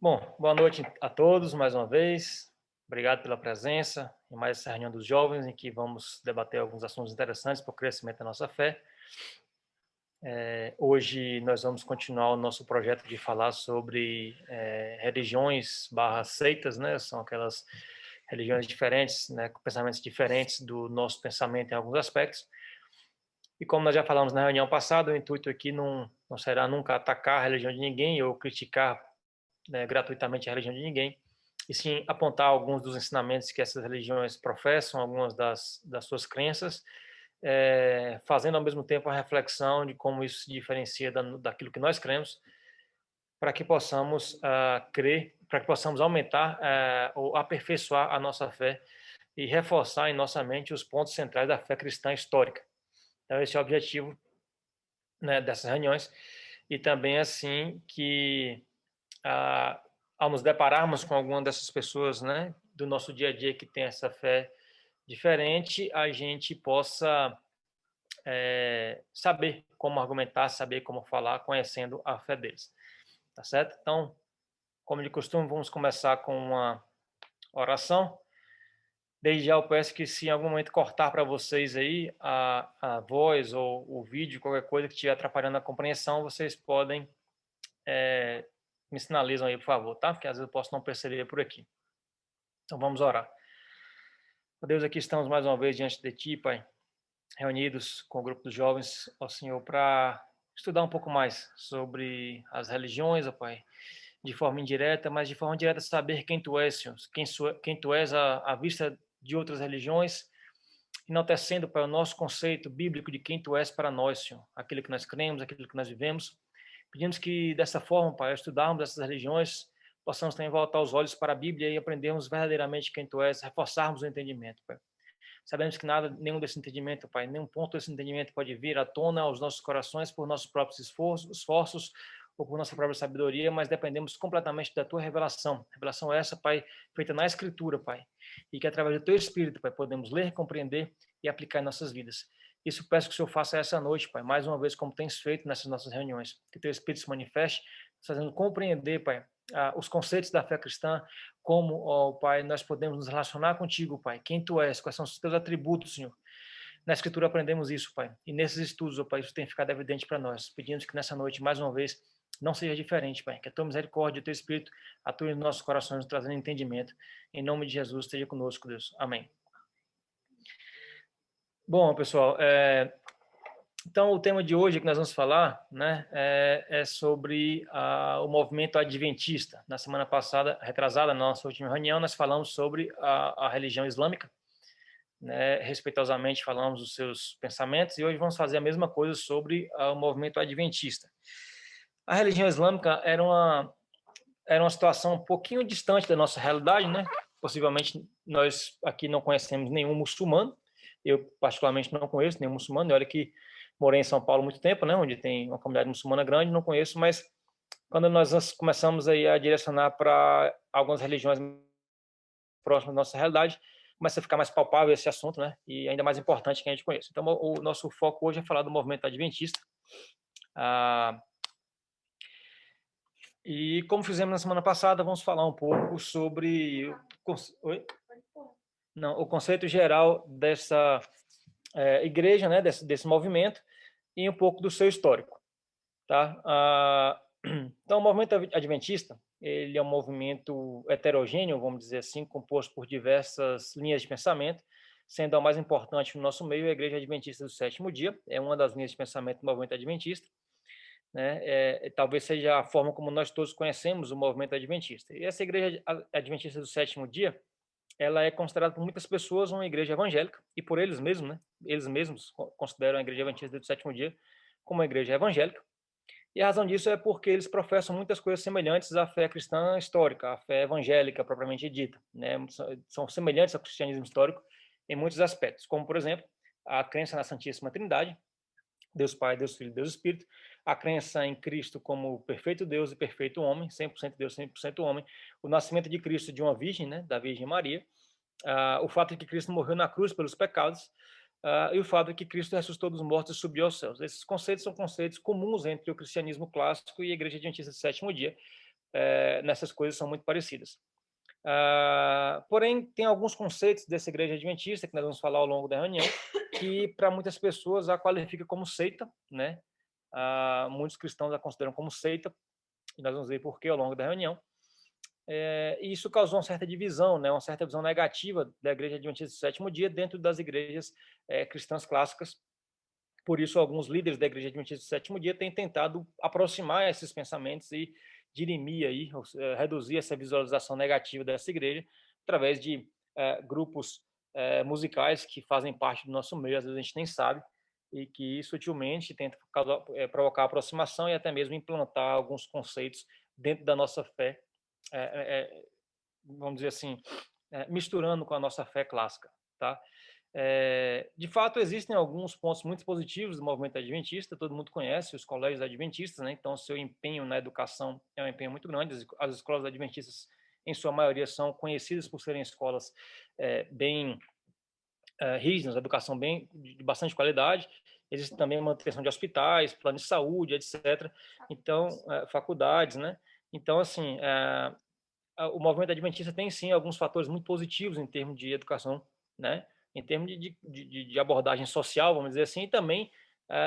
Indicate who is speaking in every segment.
Speaker 1: Bom, boa noite a todos mais uma vez. Obrigado pela presença em mais essa reunião dos jovens, em que vamos debater alguns assuntos interessantes para o crescimento da nossa fé. Hoje nós vamos continuar o nosso projeto de falar sobre religiões/seitas, né? São aquelas religiões diferentes, né? Com pensamentos diferentes do nosso pensamento em alguns aspectos. E como nós já falamos na reunião passada, o intuito aqui não será nunca atacar a religião de ninguém ou criticar, né, gratuitamente a religião de ninguém, e sim apontar alguns dos ensinamentos que essas religiões professam, algumas das suas crenças, fazendo ao mesmo tempo a reflexão de como isso se diferencia daquilo que nós cremos, para que possamos crer, para que possamos aumentar ou aperfeiçoar a nossa fé e reforçar em nossa mente os pontos centrais da fé cristã histórica. Então, esse é o objetivo, né, dessas reuniões, e também assim que ao nos depararmos com alguma dessas pessoas, né, do nosso dia a dia que tem essa fé diferente, a gente possa saber como argumentar, saber como falar, conhecendo a fé deles. Tá certo? Então, como de costume, vamos começar com uma oração. Desde já eu peço que se em algum momento cortar para vocês aí a voz ou o vídeo, qualquer coisa que estiver atrapalhando a compreensão, vocês podem me sinalizam aí, por favor, tá? Porque às vezes eu posso não perceber por aqui. Então vamos orar. Ó Deus, aqui estamos mais uma vez diante de Ti, Pai, reunidos com o grupo dos jovens, ó Senhor, para estudar um pouco mais sobre as religiões, ó Pai, de forma indireta, mas de forma direta saber quem Tu és, Senhor, quem Tu és à vista de outras religiões, enaltecendo, Pai, o nosso conceito bíblico de quem Tu és para nós, Senhor, aquilo que nós cremos, aquilo que nós vivemos. Pedimos que, dessa forma, Pai, ao estudarmos essas religiões, possamos também voltar os olhos para a Bíblia e aprendermos verdadeiramente quem Tu és, reforçarmos o entendimento, Pai. Sabemos que nenhum desse entendimento, Pai, nenhum ponto desse entendimento pode vir à tona aos nossos corações por nossos próprios esforços ou por nossa própria sabedoria, mas dependemos completamente da Tua revelação. Revelação essa, Pai, feita na Escritura, Pai, e que através do Teu Espírito, Pai, podemos ler, compreender e aplicar em nossas vidas. Isso peço que o Senhor faça essa noite, Pai, mais uma vez, como tens feito nessas nossas reuniões. Que Teu Espírito se manifeste, fazendo compreender, Pai, os conceitos da fé cristã, como, ó Pai, nós podemos nos relacionar contigo, Pai, quem Tu és, quais são os Teus atributos, Senhor. Na Escritura aprendemos isso, Pai, e nesses estudos, ó Pai, isso tem ficado evidente para nós. Pedimos que nessa noite, mais uma vez, não seja diferente, Pai, que a Tua misericórdia e o Teu Espírito atuem nos nossos corações, trazendo entendimento. Em nome de Jesus, esteja conosco, Deus. Amém. Bom, pessoal, então o tema de hoje que nós vamos falar, né, é sobre o movimento adventista. Na semana passada, retrasada, na nossa última reunião, nós falamos sobre a religião islâmica, né, respeitosamente falamos os seus pensamentos, e hoje vamos fazer a mesma coisa sobre o movimento adventista. A religião islâmica era uma situação um pouquinho distante da nossa realidade, né? Possivelmente nós aqui não conhecemos nenhum muçulmano. Eu particularmente não conheço nenhum muçulmano. Olha que morei em São Paulo há muito tempo, né? Onde tem uma comunidade muçulmana grande, não conheço. Mas quando nós começamos aí a direcionar para algumas religiões próximas da nossa realidade, começa a ficar mais palpável esse assunto, né? E ainda mais importante que a gente conheça. Então, o nosso foco hoje é falar do movimento adventista. E como fizemos na semana passada, vamos falar um pouco sobre o conceito geral dessa igreja, né, desse movimento, e um pouco do seu histórico. Tá? Então, o movimento adventista, ele é um movimento heterogêneo, vamos dizer assim, composto por diversas linhas de pensamento, sendo a mais importante no nosso meio a Igreja Adventista do Sétimo Dia, é uma das linhas de pensamento do movimento adventista, né? Talvez seja a forma como nós todos conhecemos o movimento adventista. E essa Igreja Adventista do Sétimo Dia, ela é considerada por muitas pessoas uma igreja evangélica, e por eles mesmos, né? Eles mesmos consideram a Igreja Adventista do Sétimo Dia como uma igreja evangélica. E a razão disso é porque eles professam muitas coisas semelhantes à fé cristã histórica, à fé evangélica propriamente dita, né? São semelhantes ao cristianismo histórico em muitos aspectos, como, por exemplo, a crença na Santíssima Trindade, Deus Pai, Deus Filho, Deus Espírito, a crença em Cristo como perfeito Deus e perfeito homem, 100% Deus, 100% homem, o nascimento de Cristo de uma virgem, né, da Virgem Maria, o fato de que Cristo morreu na cruz pelos pecados, e o fato de que Cristo ressuscitou dos mortos e subiu aos céus. Esses conceitos são conceitos comuns entre o cristianismo clássico e a Igreja Adventista do Sétimo Dia. Nessas coisas são muito parecidas. Porém, tem alguns conceitos dessa Igreja Adventista, que nós vamos falar ao longo da reunião, que para muitas pessoas a qualifica como seita, né? Muitos cristãos a consideram como seita, e nós vamos ver por quê ao longo da reunião. E isso causou uma certa divisão, né, uma certa visão negativa da Igreja Adventista do Sétimo Dia dentro das igrejas cristãs clássicas. Por isso, alguns líderes da Igreja Adventista do Sétimo Dia têm tentado aproximar esses pensamentos e dirimir aí, reduzir essa visualização negativa dessa igreja através de grupos musicais que fazem parte do nosso meio, às vezes a gente nem sabe, e que sutilmente tenta provocar aproximação e até mesmo implantar alguns conceitos dentro da nossa fé, vamos dizer assim, misturando com a nossa fé clássica, tá? De fato, existem alguns pontos muito positivos do movimento adventista, todo mundo conhece os colégios adventistas, né? Então, seu empenho na educação é um empenho muito grande. As escolas adventistas, em sua maioria, são conhecidas por serem escolas bem rígidas, educação de bastante qualidade. Existe também a manutenção de hospitais, plano de saúde, etc. Então, faculdades, né? Então, assim, o movimento adventista tem, sim, alguns fatores muito positivos em termos de educação, né? Em termos de abordagem social, vamos dizer assim, e também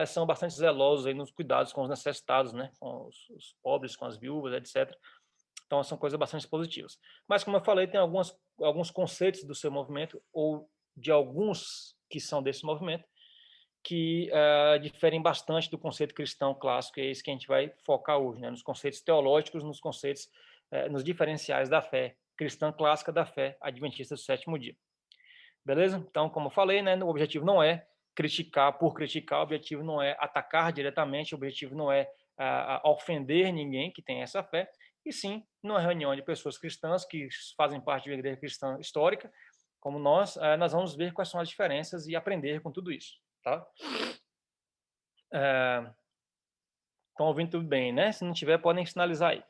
Speaker 1: são bastante zelosos aí nos cuidados com os necessitados, né? Com os pobres, com as viúvas, etc. Então, são coisas bastante positivas. Mas, como eu falei, tem alguns conceitos do seu movimento, ou de alguns que são desse movimento, que diferem bastante do conceito cristão clássico, e é isso que a gente vai focar hoje, né? Nos conceitos teológicos, nos conceitos, nos diferenciais da fé cristã clássica da fé adventista do sétimo dia. Beleza? Então, como eu falei, né, o objetivo não é criticar por criticar, o objetivo não é atacar diretamente, o objetivo não é ofender ninguém que tem essa fé, e sim, numa reunião de pessoas cristãs que fazem parte de uma igreja cristã histórica, como nós vamos ver quais são as diferenças e aprender com tudo isso, tá? Estão ouvindo tudo bem, né? Se não tiver, podem sinalizar aí.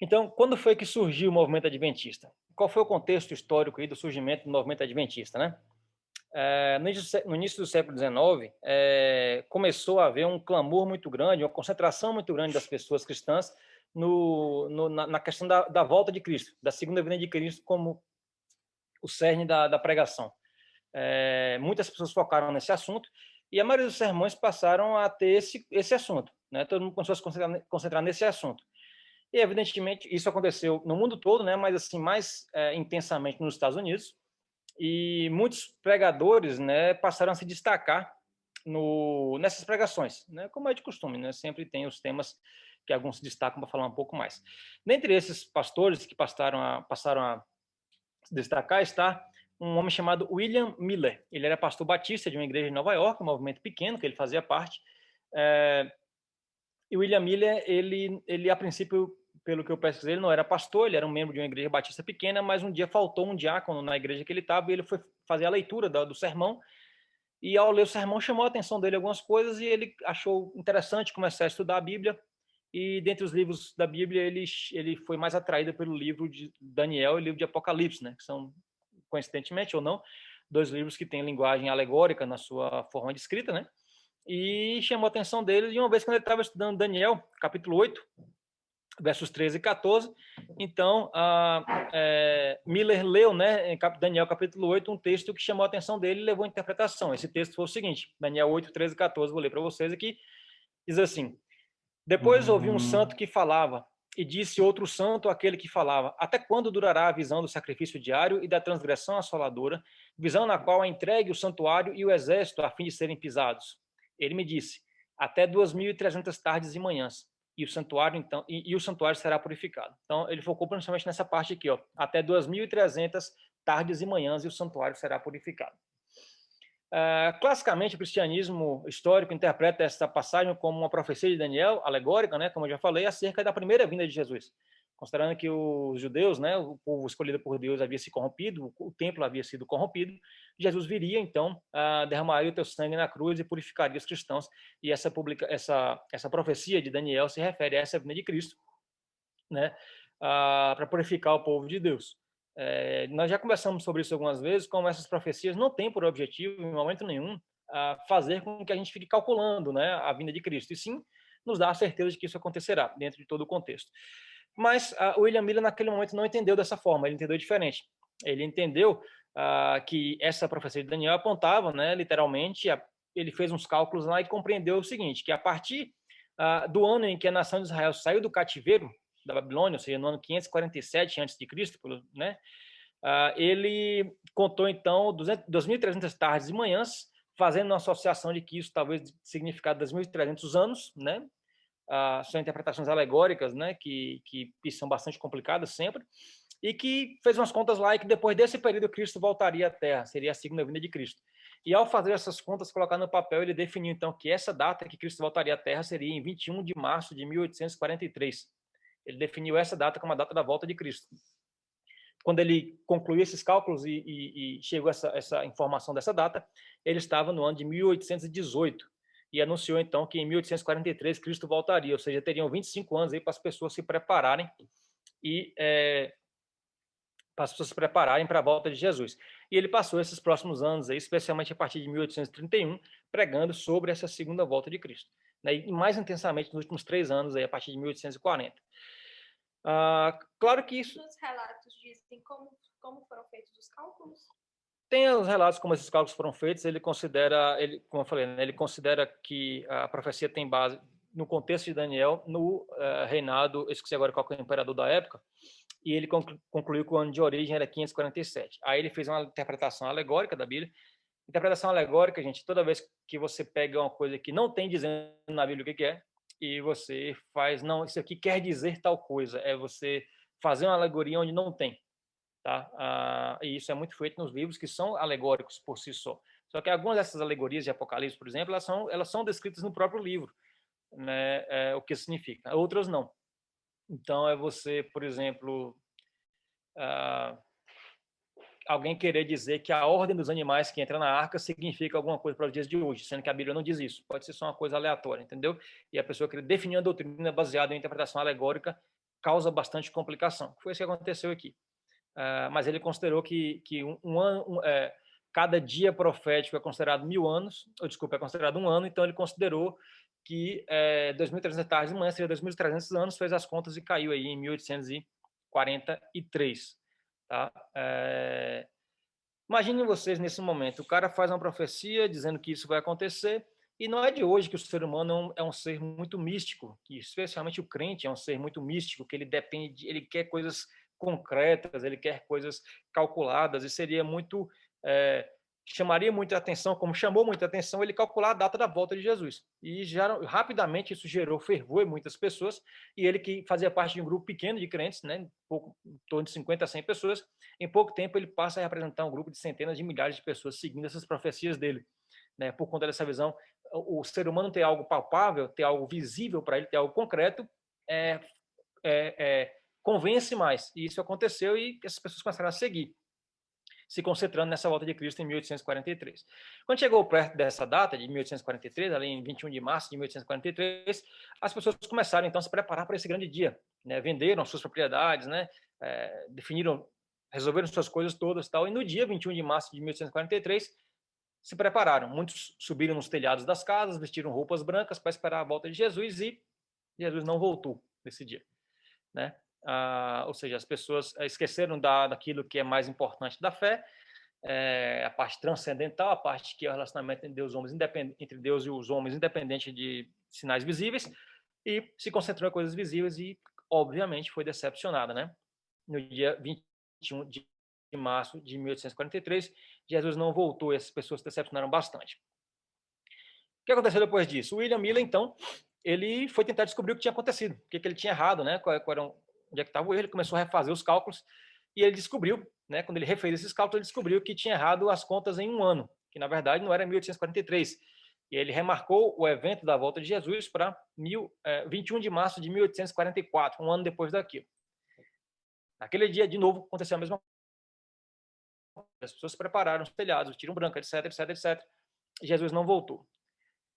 Speaker 1: Então, quando foi que surgiu o movimento adventista? Qual foi o contexto histórico aí do surgimento do movimento adventista, né? No início do século XIX, começou a haver um clamor muito grande, uma concentração muito grande das pessoas cristãs na questão da volta de Cristo, da segunda vinda de Cristo como o cerne da pregação. Muitas pessoas focaram nesse assunto e a maioria dos sermões passaram a ter esse assunto, né? Todo mundo começou a se concentrar nesse assunto. E, evidentemente, isso aconteceu no mundo todo, né? Mas assim, mais intensamente nos Estados Unidos. E muitos pregadores, né, passaram a se destacar nessas pregações, né? Como é de costume, né? Sempre tem os temas que alguns se destacam para falar um pouco mais. Dentre esses pastores que passaram a se destacar está um homem chamado William Miller. Ele era pastor batista de uma igreja em Nova York, um movimento pequeno que ele fazia parte. E William Miller, ele a princípio, pelo que eu pesquisei, ele não era pastor, ele era um membro de uma igreja batista pequena, mas um dia faltou um diácono na igreja que ele estava e ele foi fazer a leitura do sermão. E ao ler o sermão chamou a atenção dele algumas coisas e ele achou interessante começar a estudar a Bíblia. E dentre os livros da Bíblia, ele foi mais atraído pelo livro de Daniel e o livro de Apocalipse, né? Que são, coincidentemente ou não, dois livros que têm linguagem alegórica na sua forma de escrita, né? E chamou a atenção dele, e uma vez quando ele estava estudando Daniel, capítulo 8, versos 13 e 14, então Miller leu, né, em Daniel capítulo 8, um texto que chamou a atenção dele e levou a interpretação. Esse texto foi o seguinte, Daniel 8, 13 e 14, vou ler para vocês aqui, diz assim: depois ouvi um santo que falava, e disse outro santo àquele que falava: até quando durará a visão do sacrifício diário e da transgressão assoladora, visão na qual é entregue o santuário e o exército a fim de serem pisados? Ele me disse: até 2.300 tardes e manhãs, e o santuário então o santuário será purificado. Então ele focou principalmente nessa parte aqui, ó, até 2.300 tardes e manhãs e o santuário será purificado. Classicamente, o cristianismo histórico interpreta essa passagem como uma profecia de Daniel, alegórica, né, como eu já falei, acerca da primeira vinda de Jesus. Considerando que os judeus, né, o povo escolhido por Deus, havia se corrompido, o templo havia sido corrompido, Jesus viria, então, derramaria o teu sangue na cruz e purificaria os cristãos. E essa profecia de Daniel se refere a essa vinda de Cristo, né, para purificar o povo de Deus. Nós já conversamos sobre isso algumas vezes, como essas profecias não têm por objetivo, em momento nenhum, fazer com que a gente fique calculando, né, a vinda de Cristo, e sim nos dá a certeza de que isso acontecerá, dentro de todo o contexto. Mas o William Miller, naquele momento, não entendeu dessa forma, ele entendeu diferente. Ele entendeu que essa profecia de Daniel apontava, né, literalmente, ele fez uns cálculos lá e compreendeu o seguinte, que a partir do ano em que a nação de Israel saiu do cativeiro da Babilônia, ou seja, no ano 547 a.C., né, ele contou, então, 2.300 tardes e manhãs, fazendo uma associação de que isso talvez significasse 2.300 anos, né, são interpretações alegóricas, né, que são bastante complicadas sempre, e que fez umas contas lá e que depois desse período Cristo voltaria à Terra, seria a segunda vinda de Cristo. E ao fazer essas contas, colocar no papel, ele definiu então que essa data que Cristo voltaria à Terra seria em 21 de março de 1843. Ele definiu essa data como a data da volta de Cristo. Quando ele concluiu esses cálculos e chegou essa informação dessa data, ele estava no ano de 1818 e anunciou então que em 1843 Cristo voltaria, ou seja, teriam 25 anos aí para as pessoas se prepararem e para as pessoas se prepararem para a volta de Jesus. E ele passou esses próximos anos aí, especialmente a partir de 1831, pregando sobre essa segunda volta de Cristo, né? E mais intensamente nos últimos 3 anos aí, a partir de 1840. Claro que isso.
Speaker 2: Os relatos dizem como foram feitos os cálculos?
Speaker 1: Tem os relatos como esses cálculos foram feitos. Ele considera, como eu falei, né, ele considera que a profecia tem base no contexto de Daniel, no reinado, esqueci agora qual é o imperador da época, e ele concluiu que o ano de origem era 547. Aí ele fez uma interpretação alegórica da Bíblia. Interpretação alegórica, gente, toda vez que você pega uma coisa que não tem dizendo na Bíblia o que é, e você faz, não, isso aqui quer dizer tal coisa, é você fazer uma alegoria onde não tem. Tá? E isso é muito feito nos livros que são alegóricos por si só. Só que algumas dessas alegorias de Apocalipse, por exemplo, elas são descritas no próprio livro, né, o que significa. Outras não. Então é você, por exemplo, alguém querer dizer que a ordem dos animais que entra na arca significa alguma coisa para os dias de hoje, sendo que a Bíblia não diz isso. Pode ser só uma coisa aleatória, entendeu? E a pessoa querer definir a doutrina baseada em interpretação alegórica causa bastante complicação. Foi isso que aconteceu aqui. Mas ele considerou que cada dia profético é considerado 1.000 anos, ou desculpa, é considerado um ano, então ele considerou que 2.300 tardes de manhã seria 2.300 anos, fez as contas e caiu aí em 1843. Tá? Imaginem vocês nesse momento, o cara faz uma profecia dizendo que isso vai acontecer, e não é de hoje que o ser humano é um ser muito místico, que especialmente o crente é um ser muito místico, que ele depende, ele quer coisas concretas, ele quer coisas calculadas, e seria muito, chamaria muita atenção, como chamou muita atenção, ele calcular a data da volta de Jesus. E já rapidamente isso gerou fervor em muitas pessoas, e ele que fazia parte de um grupo pequeno de crentes, né, em torno de 50 a 100 pessoas, em pouco tempo ele passa a representar um grupo de centenas de milhares de pessoas seguindo essas profecias dele, né, por conta dessa visão. O ser humano ter algo palpável, ter algo visível para ele, ter algo concreto, convence mais. E isso aconteceu e essas pessoas começaram a seguir, se concentrando nessa volta de Cristo em 1843. Quando chegou perto dessa data, de 1843, ali em 21 de março de 1843, as pessoas começaram então a se preparar para esse grande dia, né? Venderam suas propriedades, né? Resolveram suas coisas todas, tal. E no dia 21 de março de 1843, se prepararam. Muitos subiram nos telhados das casas, vestiram roupas brancas para esperar a volta de Jesus, e Jesus não voltou nesse dia, né? Ou seja, as pessoas esqueceram daquilo que é mais importante da fé, a parte transcendental, a parte que é o relacionamento entre Deus e os homens, independente de sinais visíveis, e se concentrou em coisas visíveis e, obviamente, foi decepcionada, né? No dia 21 de março de 1843, Jesus não voltou e essas pessoas se decepcionaram bastante. O que aconteceu depois disso? O William Miller, então, ele foi tentar descobrir o que tinha acontecido, o que ele tinha errado, né? Onde é que estava o erro, ele começou a refazer os cálculos e ele descobriu, né, quando ele refez esses cálculos, ele descobriu que tinha errado as contas em um ano, que na verdade não era 1843. E ele remarcou o evento da volta de Jesus para 21 de março de 1844, um ano depois daquilo. Naquele dia, de novo, aconteceu a mesma coisa. As pessoas se prepararam, os telhados, tiram branco, etc, etc, etc. E Jesus não voltou.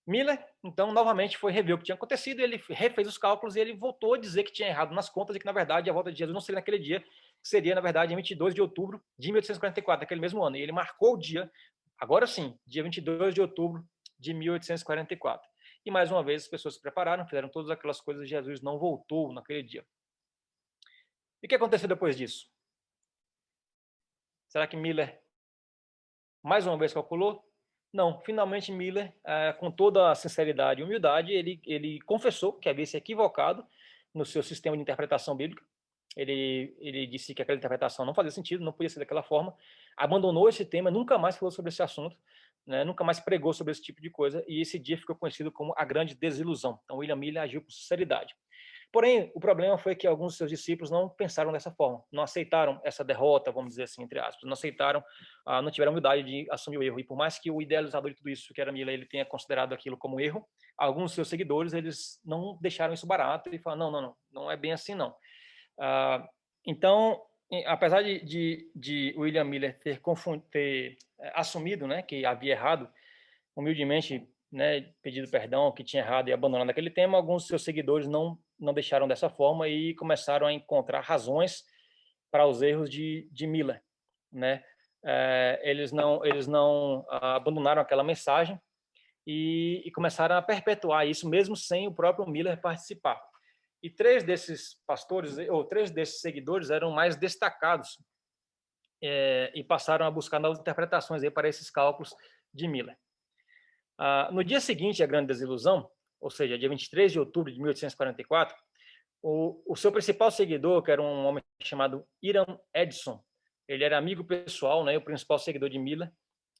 Speaker 1: Miller, então, novamente foi rever o que tinha acontecido, ele refez os cálculos e ele voltou a dizer que tinha errado nas contas e que, na verdade, a volta de Jesus não seria naquele dia, que seria, na verdade, em 22 de outubro de 1844, naquele mesmo ano. E ele marcou o dia, agora sim, dia 22 de outubro de 1844. E, mais uma vez, as pessoas se prepararam, fizeram todas aquelas coisas e Jesus não voltou naquele dia. E o que aconteceu depois disso? Será que Miller, mais uma vez, calculou? Não, finalmente Miller, com toda a sinceridade e humildade, ele confessou que havia se equivocado no seu sistema de interpretação bíblica. Ele disse que aquela interpretação não fazia sentido, não podia ser daquela forma, abandonou esse tema, nunca mais falou sobre esse assunto, né, nunca mais pregou sobre esse tipo de coisa, e esse dia ficou conhecido como a grande desilusão. Então, William Miller agiu com sinceridade. Porém, o problema foi que alguns de seus discípulos não pensaram dessa forma, não aceitaram essa derrota, vamos dizer assim, entre aspas, não aceitaram, não tiveram humildade de assumir o erro. E por mais que o idealizador de tudo isso, que era Miller, ele tenha considerado aquilo como erro, alguns de seus seguidores, eles não deixaram isso barato e falaram, não é bem assim não. Então, apesar de William Miller ter assumido, né, que havia errado, humildemente, né, pedido perdão, que tinha errado e abandonado aquele tema, alguns de seus seguidores não deixaram dessa forma e começaram a encontrar razões para os erros de Miller, né? Eles não abandonaram aquela mensagem e começaram a perpetuar isso mesmo sem o próprio Miller participar. E três desses pastores, ou três desses seguidores, eram mais destacados e passaram a buscar novas interpretações aí para esses cálculos de Miller. No dia seguinte à grande desilusão, ou seja, dia 23 de outubro de 1844, o seu principal seguidor, que era um homem chamado Hiram Edson, ele era amigo pessoal, né, o principal seguidor de Miller,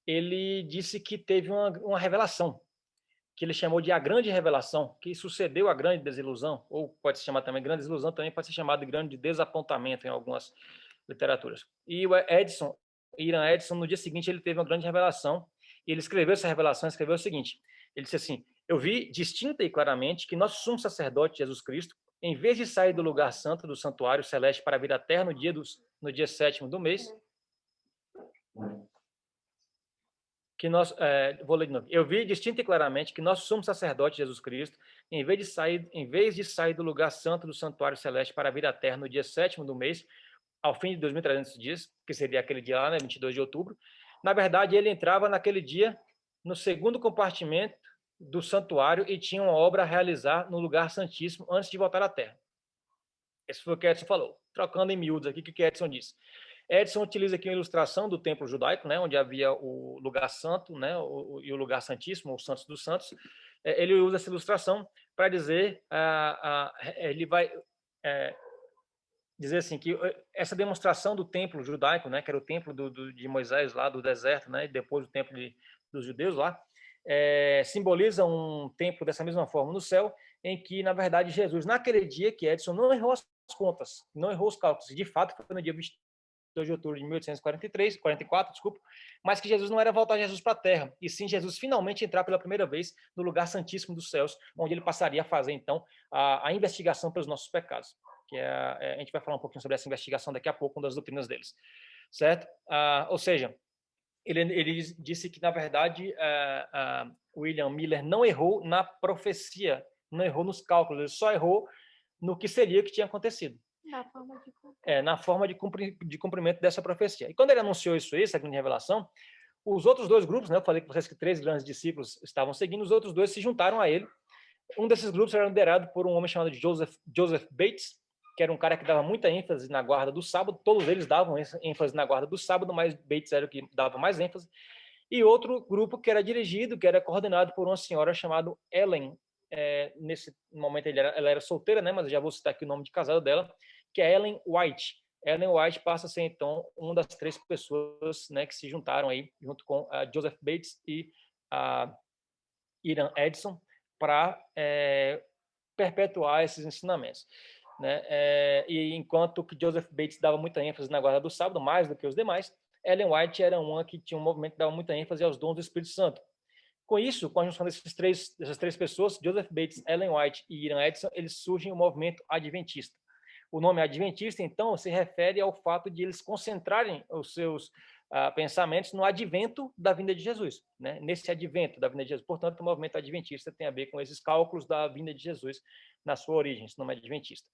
Speaker 1: ele disse que teve uma revelação, que ele chamou de a grande revelação, que sucedeu à grande desilusão, ou pode se chamar também grande desilusão, também pode ser chamado de grande desapontamento em algumas literaturas. E o Hiram Edson, no dia seguinte, ele teve uma grande revelação, e ele escreveu essa revelação, escreveu o seguinte, ele disse assim, eu vi distinta e claramente que nosso sumo sacerdote, Jesus Cristo, em vez de sair do lugar santo, do santuário celeste, para vir à terra no dia 7º do mês, vou ler de novo. Eu vi distinta e claramente que nosso sumo sacerdote, Jesus Cristo, em vez de sair do lugar santo do santuário celeste para vir à terra no dia 7º do mês, ao fim de 2.300 dias, que seria aquele dia lá, né, 22 de outubro, na verdade ele entrava naquele dia no segundo compartimento do santuário e tinha uma obra a realizar no lugar santíssimo antes de voltar à terra. Esse foi o que Edson falou. Trocando em miúdos aqui, o que Edson disse? Edson utiliza aqui uma ilustração do templo judaico, né, onde havia o lugar santo, né, e o lugar santíssimo, o Santos dos Santos. Ele usa essa ilustração para dizer, ele vai dizer assim que essa demonstração do templo judaico, né, que era o templo de Moisés lá do deserto, né, e depois o templo dos judeus lá, simboliza um templo dessa mesma forma no céu, em que na verdade Jesus naquele dia que Edson não errou as contas, não errou os cálculos, de fato foi no dia 22 de outubro de 1844, desculpa, mas que Jesus não era voltar Jesus para a terra, e sim Jesus finalmente entrar pela primeira vez no lugar santíssimo dos céus, onde ele passaria a fazer então a investigação pelos nossos pecados. Que a gente vai falar um pouquinho sobre essa investigação daqui a pouco, uma das doutrinas deles, certo? Ou seja, ele disse que, na verdade, William Miller não errou na profecia, não errou nos cálculos, ele só errou no que seria que tinha acontecido. Na forma de cumprimento dessa profecia. E quando ele anunciou isso aí, essa grande revelação, os outros dois grupos, né, eu falei com vocês que 3 grandes discípulos estavam seguindo, os outros 2 se juntaram a ele. Um desses grupos era liderado por um homem chamado Joseph Bates, que era um cara que dava muita ênfase na guarda do sábado, todos eles davam ênfase na guarda do sábado, mas Bates era o que dava mais ênfase, e outro grupo que era coordenado por uma senhora chamada Ellen, nesse momento ela era solteira, né, mas eu já vou citar aqui o nome de casado dela, que é Ellen White. Ellen White passa a ser, então, uma das 3 pessoas, né, que se juntaram aí, junto com Joseph Bates e Hiram Edson, para perpetuar esses ensinamentos. Né? E enquanto que Joseph Bates dava muita ênfase na guarda do sábado, mais do que os demais, Ellen White era uma que tinha um movimento que dava muita ênfase aos dons do Espírito Santo. Com isso, com a junção dessas três pessoas, Joseph Bates, Ellen White e Hiram Edson, eles surgem o movimento adventista. O nome adventista, então, se refere ao fato de eles concentrarem os seus pensamentos no advento da vinda de Jesus, né? Nesse advento da vinda de Jesus. Portanto, o movimento adventista tem a ver com esses cálculos da vinda de Jesus na sua origem, esse nome adventista.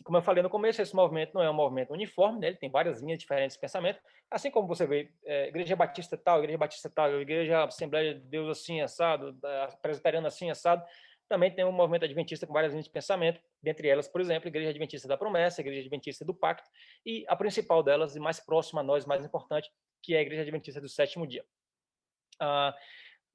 Speaker 1: Como eu falei no começo, esse movimento não é um movimento uniforme, né? Ele tem várias linhas diferentes de pensamento, assim como você vê Igreja Batista tal, Igreja Assembleia de Deus assim, assado, Presbiteriana assim, assado, também tem um movimento adventista com várias linhas de pensamento, dentre elas, por exemplo, Igreja Adventista da Promessa, Igreja Adventista do Pacto, e a principal delas, e mais próxima a nós, mais importante, que é a Igreja Adventista do Sétimo Dia.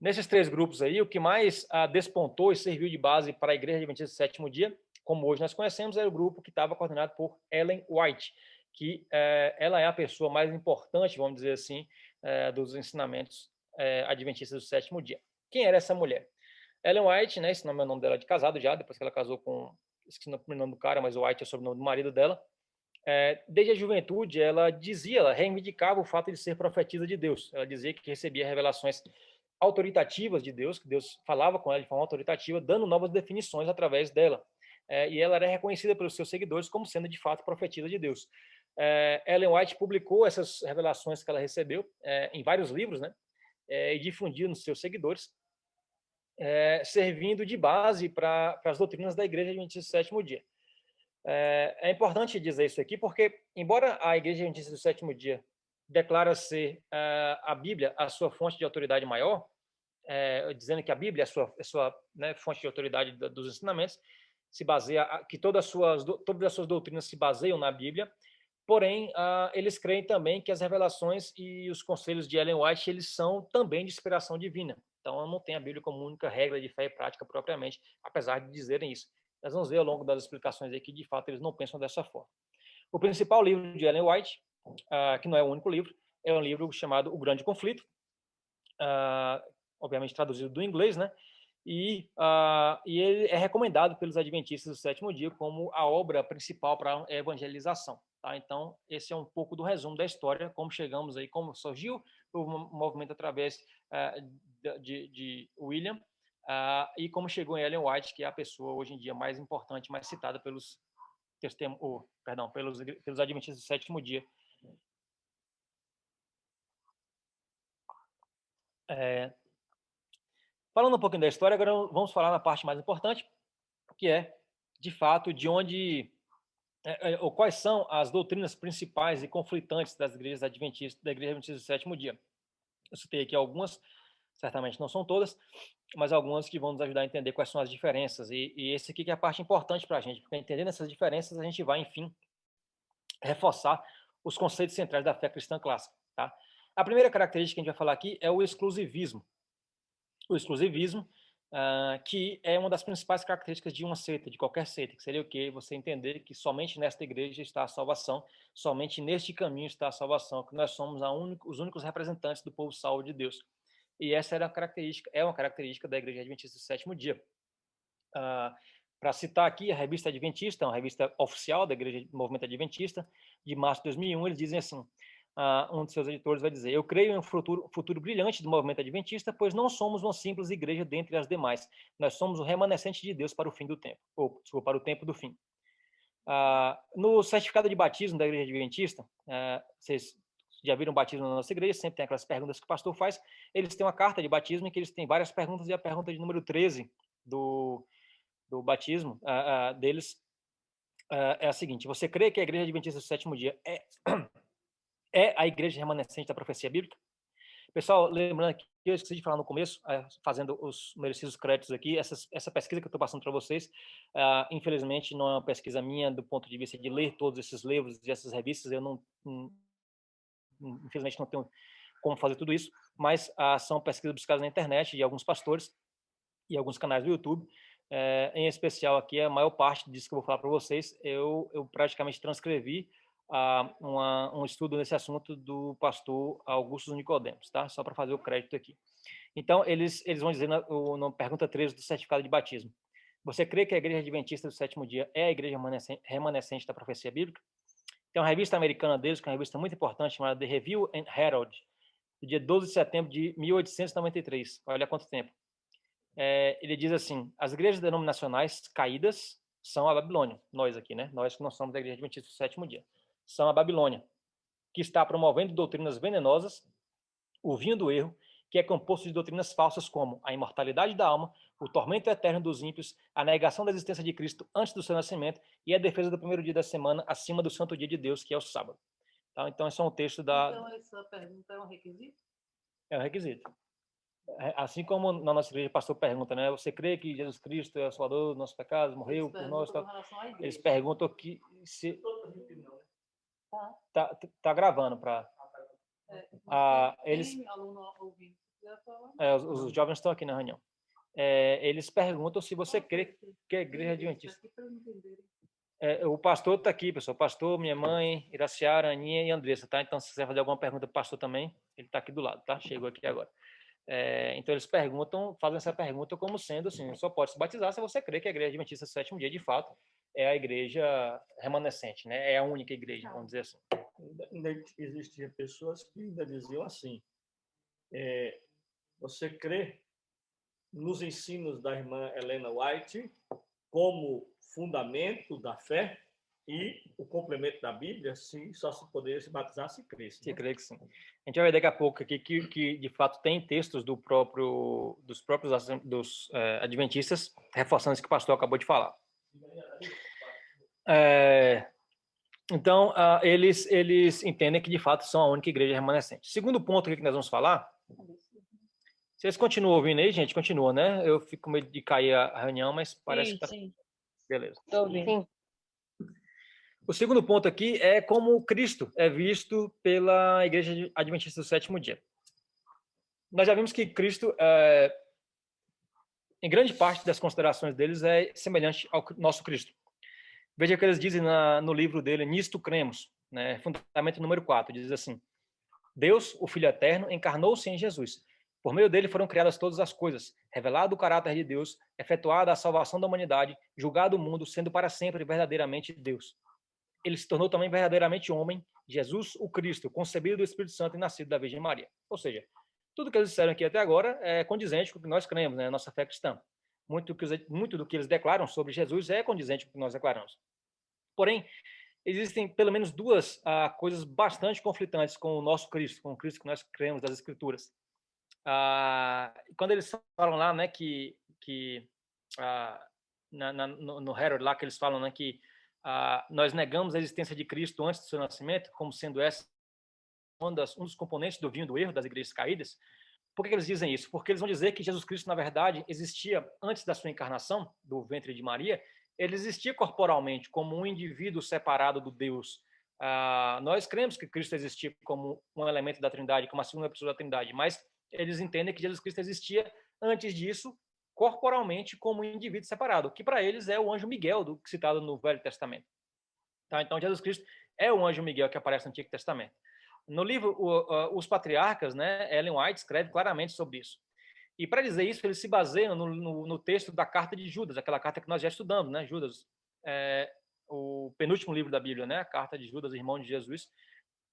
Speaker 1: Nesses três grupos aí, o que mais despontou e serviu de base para a Igreja Adventista do Sétimo Dia, como hoje nós conhecemos, era o grupo que estava coordenado por Ellen White, que ela é a pessoa mais importante, vamos dizer assim, dos ensinamentos adventistas do sétimo dia. Quem era essa mulher? Ellen White, né, esse nome é o nome dela de casado já, depois que ela casou com, esqueci o nome do cara, mas o White é o sobrenome do marido dela. Desde a juventude, ela dizia, ela reivindicava o fato de ser profetisa de Deus. Ela dizia que recebia revelações autoritativas de Deus, que Deus falava com ela de forma autoritativa, dando novas definições através dela. E ela era reconhecida pelos seus seguidores como sendo, de fato, profetisa de Deus. Ellen White publicou essas revelações que ela recebeu em vários livros, né? E difundiu nos seus seguidores, servindo de base para as doutrinas da Igreja Adventista do Sétimo Dia. É importante dizer isso aqui, porque, embora a Igreja Adventista do Sétimo Dia declara ser a Bíblia a sua fonte de autoridade maior, dizendo que a Bíblia é a sua né, fonte de autoridade dos ensinamentos, se baseia, que todas as suas doutrinas se baseiam na Bíblia, porém, eles creem também que as revelações e os conselhos de Ellen White, eles são também de inspiração divina. Então, não tem a Bíblia como única regra de fé e prática propriamente, apesar de dizerem isso. Nós vamos ver ao longo das explicações aí que, de fato, eles não pensam dessa forma. O principal livro de Ellen White, que não é o único livro, é um livro chamado O Grande Conflito, obviamente traduzido do inglês, né? E ele é recomendado pelos adventistas do sétimo dia como a obra principal para a evangelização. Tá? Então, esse é um pouco do resumo da história, como chegamos aí, como surgiu o movimento através de William, e como chegou em Ellen White, que é a pessoa hoje em dia mais importante, mais citada pelos pelos adventistas do sétimo dia. Falando um pouquinho da história, agora vamos falar na parte mais importante, que é, de fato, de onde ou quais são as doutrinas principais e conflitantes das igrejas adventistas, da Igreja Adventista do Sétimo Dia. Eu citei aqui algumas, certamente não são todas, mas algumas que vão nos ajudar a entender quais são as diferenças. E esse aqui que é a parte importante para a gente, porque entendendo essas diferenças, a gente vai, enfim, reforçar os conceitos centrais da fé cristã clássica. Tá? A primeira característica que a gente vai falar aqui é o exclusivismo. O exclusivismo, que é uma das principais características de uma seita, de qualquer seita, que seria o quê? Você entender que somente nesta igreja está a salvação, somente neste caminho está a salvação, que nós somos os únicos representantes do povo salvo de Deus. E essa é uma característica da Igreja Adventista do Sétimo Dia. Para citar aqui, a revista Adventista, uma revista oficial da Igreja do Movimento Adventista, de março de 2001, eles dizem assim, um de seus editores vai dizer: eu creio em um futuro brilhante do movimento adventista, pois não somos uma simples igreja dentre as demais. Nós somos o remanescente de Deus para o fim do tempo, ou desculpa, para o tempo do fim. No certificado de batismo da Igreja Adventista, vocês já viram batismo na nossa igreja, sempre tem aquelas perguntas que o pastor faz. Eles têm uma carta de batismo em que eles têm várias perguntas, e a pergunta de número 13 do batismo deles é a seguinte: você crê que a Igreja Adventista do Sétimo Dia é a igreja remanescente da profecia bíblica? Pessoal, lembrando que eu esqueci de falar no começo, fazendo os merecidos créditos aqui, essa pesquisa que eu estou passando para vocês, infelizmente não é uma pesquisa minha do ponto de vista de ler todos esses livros e essas revistas, eu infelizmente não tenho como fazer tudo isso, mas são pesquisas buscadas na internet de alguns pastores e alguns canais do YouTube. Em especial aqui, a maior parte disso que eu vou falar para vocês, eu praticamente transcrevi um estudo nesse assunto do pastor Augusto Nicodemos, tá? Só para fazer o crédito aqui. Então, eles vão dizer na pergunta 13 do certificado de batismo: você crê que a Igreja Adventista do Sétimo Dia é a igreja remanescente da profecia bíblica? Tem uma revista americana deles, que é uma revista muito importante, chamada The Review and Herald, do dia 12 de setembro de 1893. Olha quanto tempo. Ele diz assim: as igrejas denominacionais caídas são a Babilônia. Nós aqui, né? Nós que não somos da Igreja Adventista do Sétimo Dia. São a Babilônia, que está promovendo doutrinas venenosas, o vinho do erro que é composto de doutrinas falsas como a imortalidade da alma, o tormento eterno dos ímpios, a negação da existência de Cristo antes do seu nascimento e a defesa do primeiro dia da semana acima do santo dia de Deus, que é o sábado. Tá? Então, esse é um texto da...
Speaker 3: Então, essa pergunta é um requisito?
Speaker 1: É um requisito. Assim como na nossa igreja o pastor pergunta, né? Você crê que Jesus Cristo é o Salvador dos nossos pecados, morreu por nós? Eles perguntam que se... Tá gravando para... eles... os jovens estão aqui na reunião. Eles perguntam se você crê que a igreja é adventista. O pastor está aqui, pessoal. O pastor, minha mãe, Iraciara, Aninha e Andressa, tá? Então, se você fazer alguma pergunta para o pastor também, ele está aqui do lado, tá? Chegou aqui agora. Então, eles fazem essa pergunta como sendo assim, só pode se batizar se você crê que a igreja adventista do sétimo dia, de fato, é a igreja remanescente, né? É a única igreja, vamos dizer assim.
Speaker 4: Ainda existiam pessoas que ainda diziam assim, você crê nos ensinos da irmã Helena White como fundamento da fé e o complemento da Bíblia, sim, só se poderia se batizar se cresce.
Speaker 1: Se crê que sim. A gente vai ver daqui a pouco aqui que de fato tem textos dos próprios adventistas reforçando isso que o pastor acabou de falar. Então, eles entendem que de fato são a única igreja remanescente. Segundo ponto que nós vamos falar. Vocês continuam ouvindo aí, gente? Continua, né? Eu fico com medo de cair a reunião, mas parece que tá...
Speaker 5: Sim.
Speaker 1: Beleza.
Speaker 5: Estou ouvindo.
Speaker 1: O segundo ponto aqui é como Cristo é visto pela Igreja Adventista do Sétimo Dia. Nós já vimos que Cristo, em grande parte das considerações deles, é semelhante ao nosso Cristo. Veja o que eles dizem no livro dele, Nisto Cremos, né? Fundamento número 4, diz assim: Deus, o Filho Eterno, encarnou-se em Jesus. Por meio dele foram criadas todas as coisas, revelado o caráter de Deus, efetuada a salvação da humanidade, julgado o mundo, sendo para sempre verdadeiramente Deus. Ele se tornou também verdadeiramente homem, Jesus, o Cristo, concebido do Espírito Santo e nascido da Virgem Maria. Ou seja, tudo que eles disseram aqui até agora é condizente com o que nós cremos, né, a nossa fé cristã. Muito do que eles declaram sobre Jesus é condizente com o que nós declaramos. Porém, existem pelo menos duas coisas bastante conflitantes com o nosso Cristo, com o Cristo que nós cremos das Escrituras. Quando eles falam lá, né, no Herod lá que eles falam, né, que nós negamos a existência de Cristo antes do seu nascimento, como sendo essa um dos componentes do vinho do erro das igrejas caídas. Por que eles dizem isso? Porque eles vão dizer que Jesus Cristo, na verdade, existia antes da sua encarnação, do ventre de Maria, ele existia corporalmente como um indivíduo separado do Deus. Nós cremos que Cristo existia como um elemento da Trindade, como a segunda pessoa da Trindade, mas eles entendem que Jesus Cristo existia antes disso, corporalmente, como um indivíduo separado, que para eles é o anjo Miguel, citado no Velho Testamento. Tá? Então, Jesus Cristo é o anjo Miguel que aparece no Antigo Testamento. No livro Os Patriarcas, né, Ellen White escreve claramente sobre isso. E para dizer isso, eles se baseiam no texto da carta de Judas, aquela carta que nós já estudamos, né? Judas, o penúltimo livro da Bíblia, né? A carta de Judas, irmão de Jesus,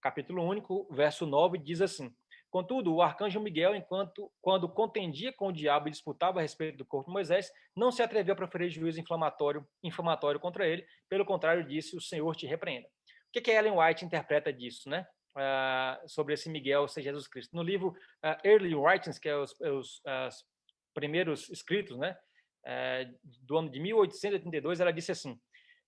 Speaker 1: capítulo único, verso 9, diz assim: Contudo, o arcanjo Miguel, quando contendia com o diabo e disputava a respeito do corpo de Moisés, não se atreveu a proferir juízo infamatório contra ele, pelo contrário, disse: o Senhor te repreenda. O que Ellen White interpreta disso, né? Sobre esse Miguel ser Jesus Cristo? No livro Early Writings, que é os primeiros escritos, né, do ano de 1882, ela disse assim: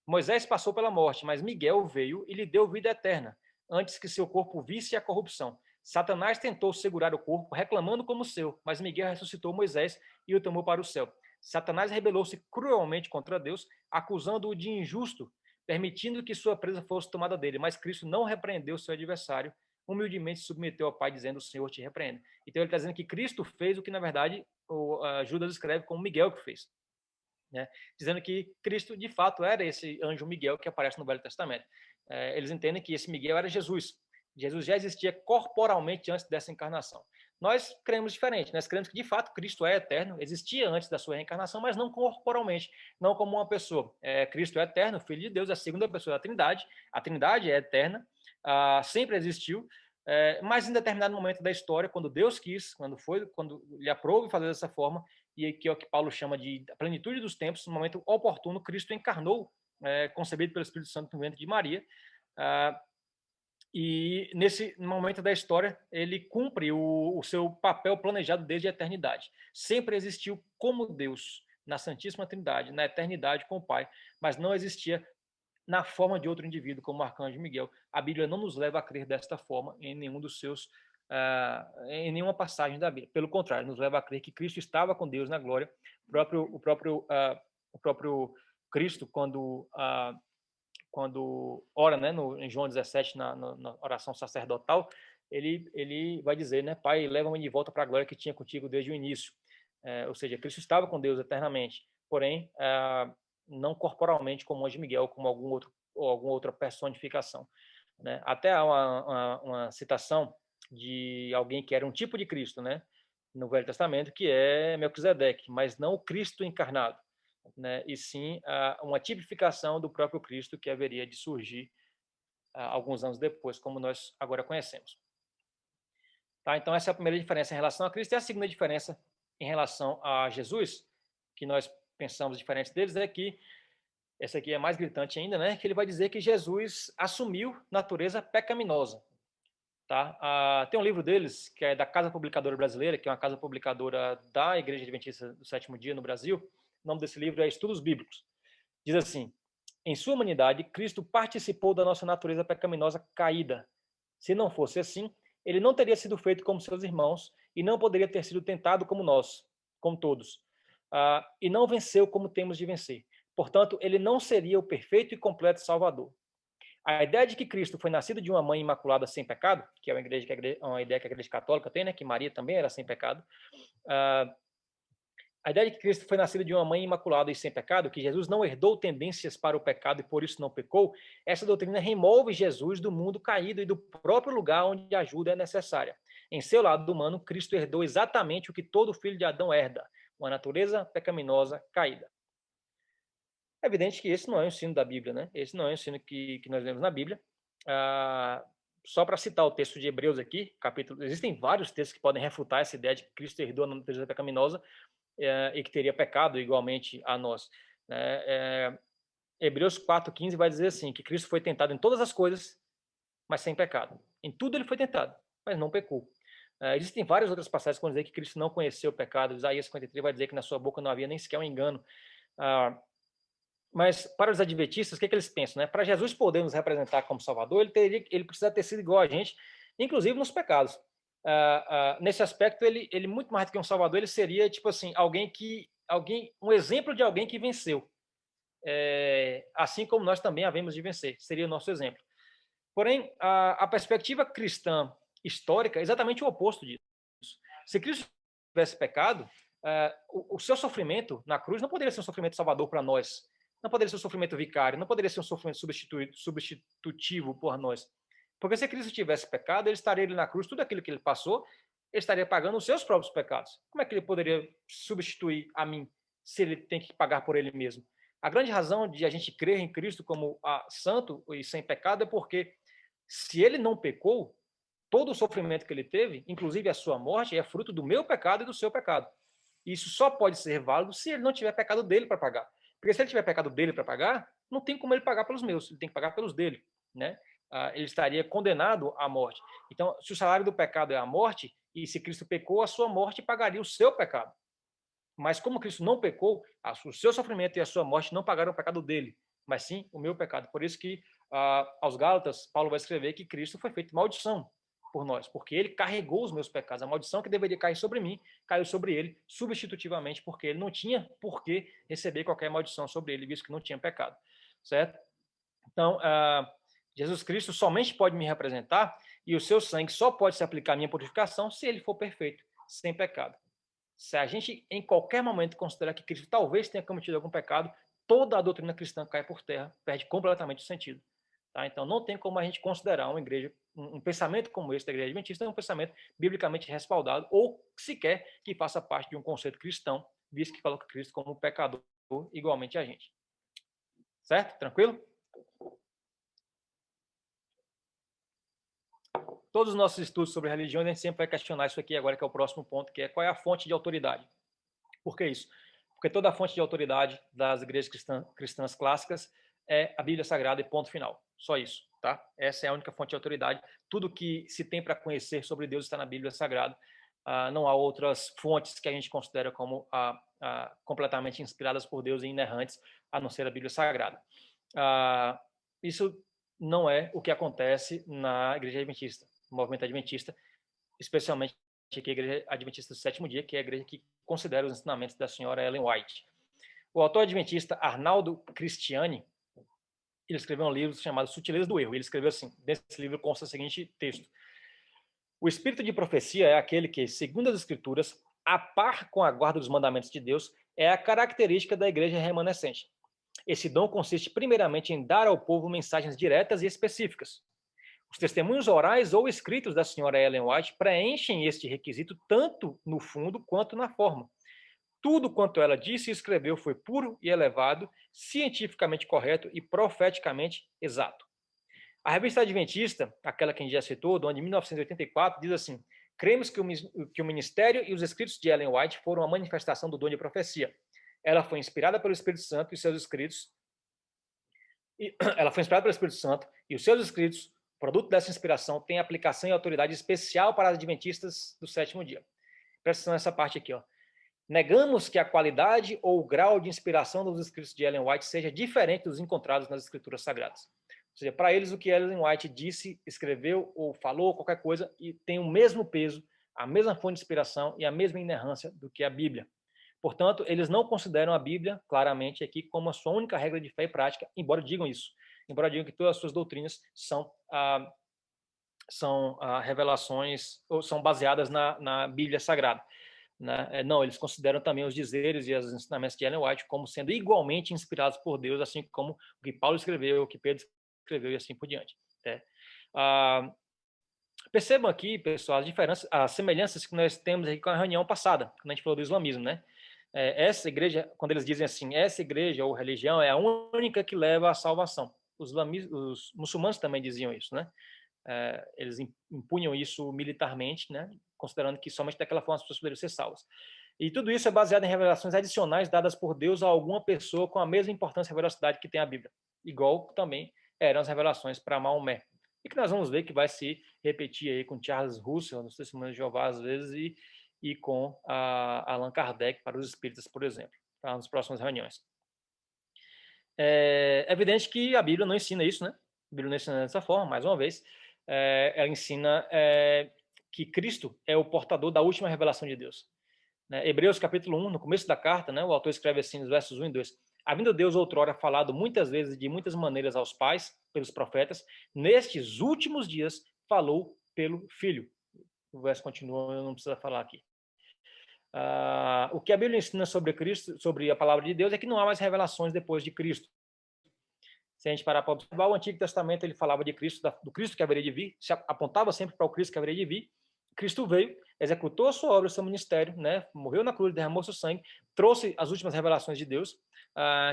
Speaker 1: Moisés passou pela morte, mas Miguel veio e lhe deu vida eterna, antes que seu corpo visse a corrupção. Satanás tentou segurar o corpo, reclamando como seu, mas Miguel ressuscitou Moisés e o tomou para o céu. Satanás rebelou-se cruelmente contra Deus, acusando-o de injusto, permitindo que sua presa fosse tomada dele, mas Cristo não repreendeu seu adversário, humildemente se submeteu ao Pai, dizendo: o Senhor te repreenda. Então ele está dizendo que Cristo fez o que, na verdade, Judas escreve como Miguel que fez, né? Dizendo que Cristo, de fato, era esse anjo Miguel que aparece no Velho Testamento. Eles entendem que esse Miguel era Jesus. Jesus já existia corporalmente antes dessa encarnação. Nós cremos diferente, nós cremos que, de fato, Cristo é eterno, existia antes da sua reencarnação, mas não corporalmente, não como uma pessoa. Cristo é eterno, Filho de Deus, é a segunda pessoa da Trindade, a Trindade é eterna, sempre existiu, mas em determinado momento da história, quando Deus quis, quando ele aprove fazer dessa forma, e que é o que Paulo chama de plenitude dos tempos, no momento oportuno, Cristo encarnou, concebido pelo Espírito Santo no ventre de Maria, E nesse momento da história, ele cumpre o seu papel planejado desde a eternidade. Sempre existiu como Deus, na Santíssima Trindade, na eternidade com o Pai, mas não existia na forma de outro indivíduo, como o arcanjo Miguel. A Bíblia não nos leva a crer desta forma em nenhum dos seus, em nenhuma passagem da Bíblia. Pelo contrário, nos leva a crer que Cristo estava com Deus na glória. O próprio Cristo, quando ora, né, em João 17, na oração sacerdotal, ele vai dizer, né, Pai, leva-me de volta para a glória que tinha contigo desde o início. Ou seja, Cristo estava com Deus eternamente, porém, não corporalmente como anjo Miguel, como alguma outra personificação. Né? Até há uma citação de alguém que era um tipo de Cristo, né, no Velho Testamento, que é Melquisedeque, mas não o Cristo encarnado, né, e sim uma tipificação do próprio Cristo que haveria de surgir alguns anos depois, como nós agora conhecemos. Tá? Então, essa é a primeira diferença em relação a Cristo. E a segunda diferença em relação a Jesus, que nós pensamos diferentes deles, é que, essa aqui é mais gritante ainda, né, que ele vai dizer que Jesus assumiu natureza pecaminosa. Tá? Tem um livro deles, que é da Casa Publicadora Brasileira, que é uma casa publicadora da Igreja Adventista do Sétimo Dia no Brasil. O nome desse livro é Estudos Bíblicos. Diz assim: em sua humanidade, Cristo participou da nossa natureza pecaminosa caída. Se não fosse assim, ele não teria sido feito como seus irmãos e não poderia ter sido tentado como nós, como todos. E não venceu como temos de vencer. Portanto, ele não seria o perfeito e completo Salvador. A ideia de que Cristo foi nascido de uma mãe imaculada sem pecado, que é uma ideia que a Igreja Católica tem, né, que Maria também era sem pecado. A ideia de que Cristo foi nascido de uma mãe imaculada e sem pecado, que Jesus não herdou tendências para o pecado e por isso não pecou, essa doutrina remove Jesus do mundo caído e do próprio lugar onde a ajuda é necessária. Em seu lado humano, Cristo herdou exatamente o que todo filho de Adão herda, uma natureza pecaminosa caída. É evidente que esse não é o ensino da Bíblia, né? Esse não é o ensino que nós vemos na Bíblia. Só para citar o texto de Hebreus aqui, existem vários textos que podem refutar essa ideia de que Cristo herdou a natureza pecaminosa e que teria pecado igualmente a nós. Hebreus 4,15 vai dizer assim, que Cristo foi tentado em todas as coisas, mas sem pecado. Em tudo ele foi tentado, mas não pecou. Existem várias outras passagens que vão dizer que Cristo não conheceu o pecado. Isaías 53 vai dizer que na sua boca não havia nem sequer um engano. Mas para os adventistas, o que eles pensam? Né? Para Jesus poder nos representar como Salvador, ele precisa ter sido igual a gente, inclusive nos pecados. Nesse aspecto, ele muito mais do que um Salvador, ele seria tipo assim, um exemplo de alguém que venceu, assim como nós também havemos de vencer. Seria o nosso exemplo. Porém, a perspectiva cristã histórica é exatamente o oposto disso. Se Cristo tivesse pecado, o seu sofrimento na cruz não poderia ser um sofrimento salvador para nós. Não poderia ser um sofrimento vicário, não poderia ser um sofrimento substitutivo por nós. Porque se Cristo tivesse pecado, ele estaria ali na cruz, tudo aquilo que ele passou, ele estaria pagando os seus próprios pecados. Como é que ele poderia substituir a mim, se ele tem que pagar por ele mesmo? A grande razão de a gente crer em Cristo como santo e sem pecado é porque, se ele não pecou, todo o sofrimento que ele teve, inclusive a sua morte, é fruto do meu pecado e do seu pecado. E isso só pode ser válido se ele não tiver pecado dele para pagar. Porque se ele tiver pecado dele para pagar, não tem como ele pagar pelos meus, ele tem que pagar pelos dele, né? Ele estaria condenado à morte. Então, se o salário do pecado é a morte, e se Cristo pecou, a sua morte pagaria o seu pecado. Mas como Cristo não pecou, o seu sofrimento e a sua morte não pagaram o pecado dele, mas sim o meu pecado. Por isso que aos Gálatas, Paulo vai escrever que Cristo foi feito maldição por nós, porque ele carregou os meus pecados. A maldição que deveria cair sobre mim, caiu sobre ele substitutivamente, porque ele não tinha por que receber qualquer maldição sobre ele, visto que não tinha pecado, certo? Então, Jesus Cristo somente pode me representar e o seu sangue só pode se aplicar à minha purificação se ele for perfeito, sem pecado. Se a gente, em qualquer momento, considerar que Cristo talvez tenha cometido algum pecado, toda a doutrina cristã cai por terra, perde completamente o sentido. Tá? Então, não tem como a gente considerar uma igreja, um pensamento como esse da Igreja Adventista, um pensamento biblicamente respaldado, ou sequer que faça parte de um conceito cristão, visto que coloca Cristo como um pecador igualmente a gente. Certo? Tranquilo? Todos os nossos estudos sobre religião, a gente sempre vai questionar isso aqui agora, que é o próximo ponto, que é qual é a fonte de autoridade. Por que isso? Porque toda a fonte de autoridade das igrejas cristãs clássicas é a Bíblia Sagrada e ponto final. Só isso. tá? Essa é a única fonte de autoridade. Tudo que se tem para conhecer sobre Deus está na Bíblia Sagrada. Não há outras fontes que a gente considera como completamente inspiradas por Deus e inerrantes, a não ser a Bíblia Sagrada. Isso não é o que acontece na Igreja Adventista, no movimento adventista, especialmente aqui a Igreja Adventista do Sétimo Dia, que é a igreja que considera os ensinamentos da senhora Ellen White. O autor adventista Arnaldo Cristiani, ele escreveu um livro chamado Sutileza do Erro. Ele escreveu assim, desse livro consta o seguinte texto: o espírito de profecia é aquele que, segundo as Escrituras, a par com a guarda dos mandamentos de Deus, é a característica da igreja remanescente. Esse dom consiste primeiramente em dar ao povo mensagens diretas e específicas. Os testemunhos orais ou escritos da senhora Ellen White preenchem este requisito tanto no fundo quanto na forma. Tudo quanto ela disse e escreveu foi puro e elevado, cientificamente correto e profeticamente exato. A revista Adventista, aquela que a gente já citou, do ano de 1984, diz assim: cremos que o ministério e os escritos de Ellen White foram a manifestação do dom de profecia. Ela foi inspirada pelo Espírito Santo e seus escritos. Produto dessa inspiração, têm aplicação e autoridade especial para os adventistas do sétimo dia. Presta atenção nessa parte aqui, ó. Negamos que a qualidade ou o grau de inspiração dos escritos de Ellen White seja diferente dos encontrados nas escrituras sagradas. Ou seja, para eles o que Ellen White disse, escreveu ou falou, qualquer coisa, e tem o mesmo peso, a mesma fonte de inspiração e a mesma inerrância do que a Bíblia. Portanto, eles não consideram a Bíblia, claramente aqui, como a sua única regra de fé e prática, embora digam isso. Embora digam que todas as suas doutrinas são revelações, ou são baseadas na Bíblia Sagrada. Né? Não, eles consideram também os dizeres e os ensinamentos de Ellen White como sendo igualmente inspirados por Deus, assim como o que Paulo escreveu, o que Pedro escreveu e assim por diante. Percebam aqui, pessoal, as semelhanças que nós temos aqui com a reunião passada, quando a gente falou do islamismo, né? Essa igreja, quando eles dizem assim, essa igreja ou religião é a única que leva à salvação. Os muçulmanos também diziam isso, né? Eles impunham isso militarmente, né? Considerando que somente daquela forma as pessoas poderiam ser salvas. E tudo isso é baseado em revelações adicionais dadas por Deus a alguma pessoa com a mesma importância e veracidade que tem a Bíblia, igual também eram as revelações para Maomé. E que nós vamos ver que vai se repetir aí com Charles Russell, nos Testemunhos de Jeová, às vezes, e com Allan Kardec para os espíritas, por exemplo, tá? Nas próximas reuniões. É evidente que a Bíblia não ensina isso, né? A Bíblia não ensina dessa forma, mais uma vez. Ela ensina que Cristo é o portador da última revelação de Deus. Né? Hebreus capítulo 1, no começo da carta, né, o autor escreve assim nos versos 1 e 2: havendo Deus outrora falado muitas vezes e de muitas maneiras aos pais, pelos profetas, nestes últimos dias falou pelo Filho. O verso continua, eu não preciso falar aqui. O que a Bíblia ensina sobre Cristo, sobre a palavra de Deus, é que não há mais revelações depois de Cristo. Se a gente parar para observar, o Antigo Testamento ele falava de Cristo, do Cristo que haveria de vir, se apontava sempre para o Cristo que haveria de vir. Cristo veio, executou a sua obra, o seu ministério, né? Morreu na cruz, derramou seu sangue, trouxe as últimas revelações de Deus,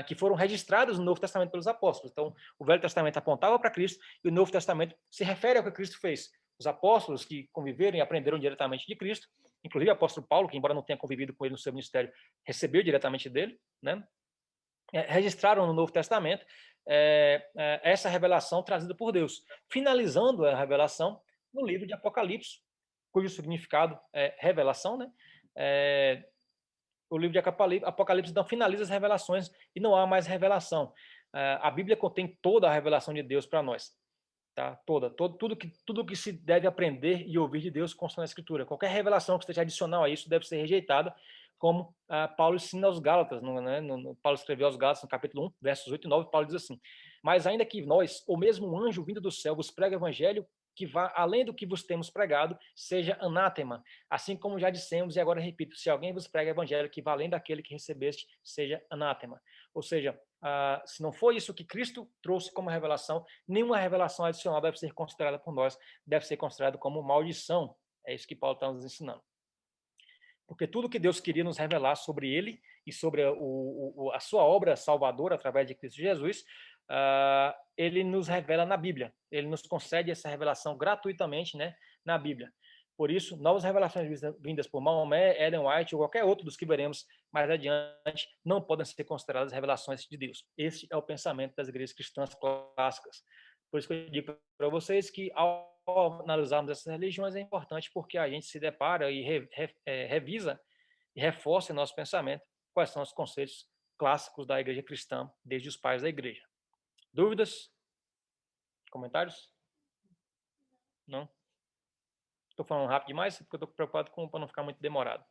Speaker 1: que foram registradas no Novo Testamento pelos apóstolos. Então, o Velho Testamento apontava para Cristo e o Novo Testamento se refere ao que Cristo fez. Os apóstolos que conviveram e aprenderam diretamente de Cristo, inclusive o apóstolo Paulo, que embora não tenha convivido com ele no seu ministério, recebeu diretamente dele, né? Registraram no Novo Testamento essa revelação trazida por Deus, finalizando a revelação no livro de Apocalipse, cujo significado é revelação, né? O livro de Apocalipse então finaliza as revelações e não há mais revelação. A Bíblia contém toda a revelação de Deus para nós, tá? Tudo que se deve aprender e ouvir de Deus consta na Escritura. Qualquer revelação que esteja adicional a isso deve ser rejeitada, como Paulo ensina aos Gálatas, Paulo escreveu aos Gálatas no capítulo 1, versos 8 e 9, Paulo diz assim: mas ainda que nós, ou mesmo um anjo vindo do céu, vos pregue o evangelho que vá além do que vos temos pregado, seja anátema. Assim como já dissemos, e agora repito, se alguém vos prega o evangelho que vá além daquele que recebeste, seja anátema. Ou seja, se não foi isso que Cristo trouxe como revelação, nenhuma revelação adicional deve ser considerada por nós, deve ser considerada como maldição. É isso que Paulo está nos ensinando. Porque tudo que Deus queria nos revelar sobre ele e sobre a sua obra salvadora através de Cristo Jesus, ele nos revela na Bíblia. Ele nos concede essa revelação gratuitamente, né, na Bíblia. Por isso, novas revelações vindas por Maomé, Ellen White ou qualquer outro dos que veremos mais adiante não podem ser consideradas revelações de Deus. Esse é o pensamento das igrejas cristãs clássicas. Por isso que eu digo para vocês que, ao analisarmos essas religiões, é importante porque a gente se depara e revisa e reforça em nosso pensamento quais são os conceitos clássicos da igreja cristã, desde os pais da igreja. Dúvidas? Comentários? Não? Estou falando rápido demais porque eu estou preocupado para não ficar muito demorado.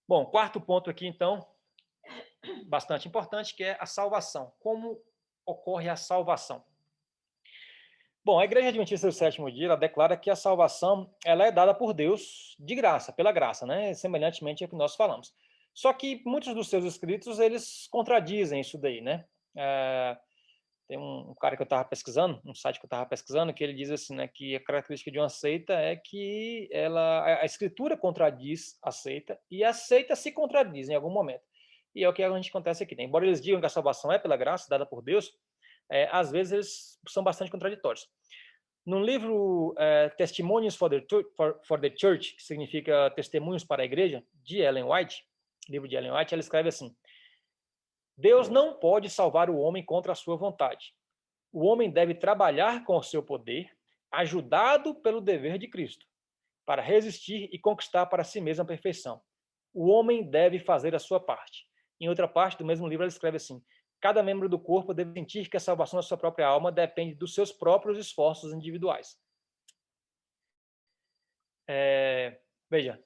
Speaker 1: Bom, quarto ponto aqui, então, bastante importante, que é a salvação. Como ocorre a salvação? Bom, a Igreja Adventista do Sétimo Dia, ela declara que a salvação ela é dada por Deus de graça, pela graça, né? Semelhantemente ao que nós falamos. Só que muitos dos seus escritos, eles contradizem isso daí, né? Tem um cara que eu estava pesquisando, um site que eu estava pesquisando, que ele diz assim, né, que a característica de uma seita é que a escritura contradiz a seita e a seita se contradiz em algum momento. E é o que a gente acontece aqui, né? Embora eles digam que a salvação é pela graça, dada por Deus, às vezes eles são bastante contraditórios. No livro Testimonies for the Church, que significa Testemunhos para a Igreja, de Ellen White, livro de Ellen White, ela escreve assim: Deus não pode salvar o homem contra a sua vontade. O homem deve trabalhar com o seu poder, ajudado pelo dever de Cristo, para resistir e conquistar para si mesmo a perfeição. O homem deve fazer a sua parte. Em outra parte do mesmo livro, ela escreve assim: cada membro do corpo deve sentir que a salvação da sua própria alma depende dos seus próprios esforços individuais. Veja,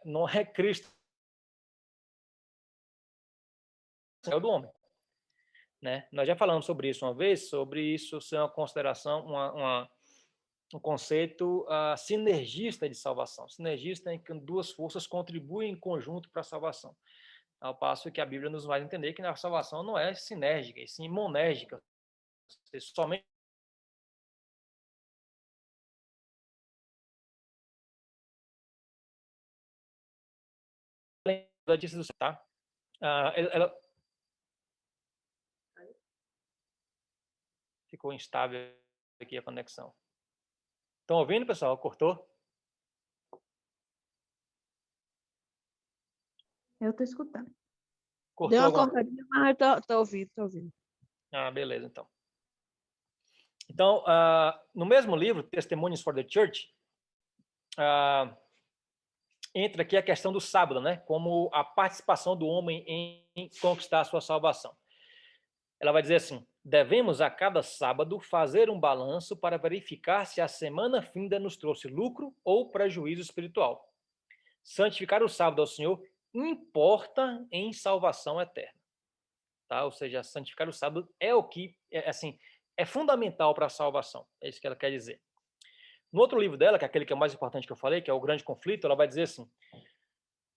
Speaker 1: não é Cristo, é o do homem. Né? Nós já falamos sobre isso uma vez, sobre isso ser uma consideração, um conceito sinergista de salvação. Sinergista em que duas forças contribuem em conjunto para a salvação. Ao passo que a Bíblia nos vai entender que a salvação não é sinérgica, e sim monérgica. Somente tá? Ela ficou instável aqui a conexão. Estão ouvindo, pessoal? Cortou?
Speaker 3: Eu estou escutando.
Speaker 1: Cortou
Speaker 3: Deu uma
Speaker 1: alguma...
Speaker 3: cortadinha, mas eu tô ouvindo, tô ouvindo.
Speaker 1: Beleza, então. Então, no mesmo livro, Testimonies for the Church, entra aqui a questão do sábado, né? Como a participação do homem em conquistar a sua salvação. Ela vai dizer assim: devemos a cada sábado fazer um balanço para verificar se a semana finda nos trouxe lucro ou prejuízo espiritual. Santificar o sábado ao Senhor importa em salvação eterna. Tá? Ou seja, santificar o sábado é o que é fundamental para a salvação. É isso que ela quer dizer. No outro livro dela, que é aquele que é o mais importante que eu falei, que é o Grande Conflito, ela vai dizer assim: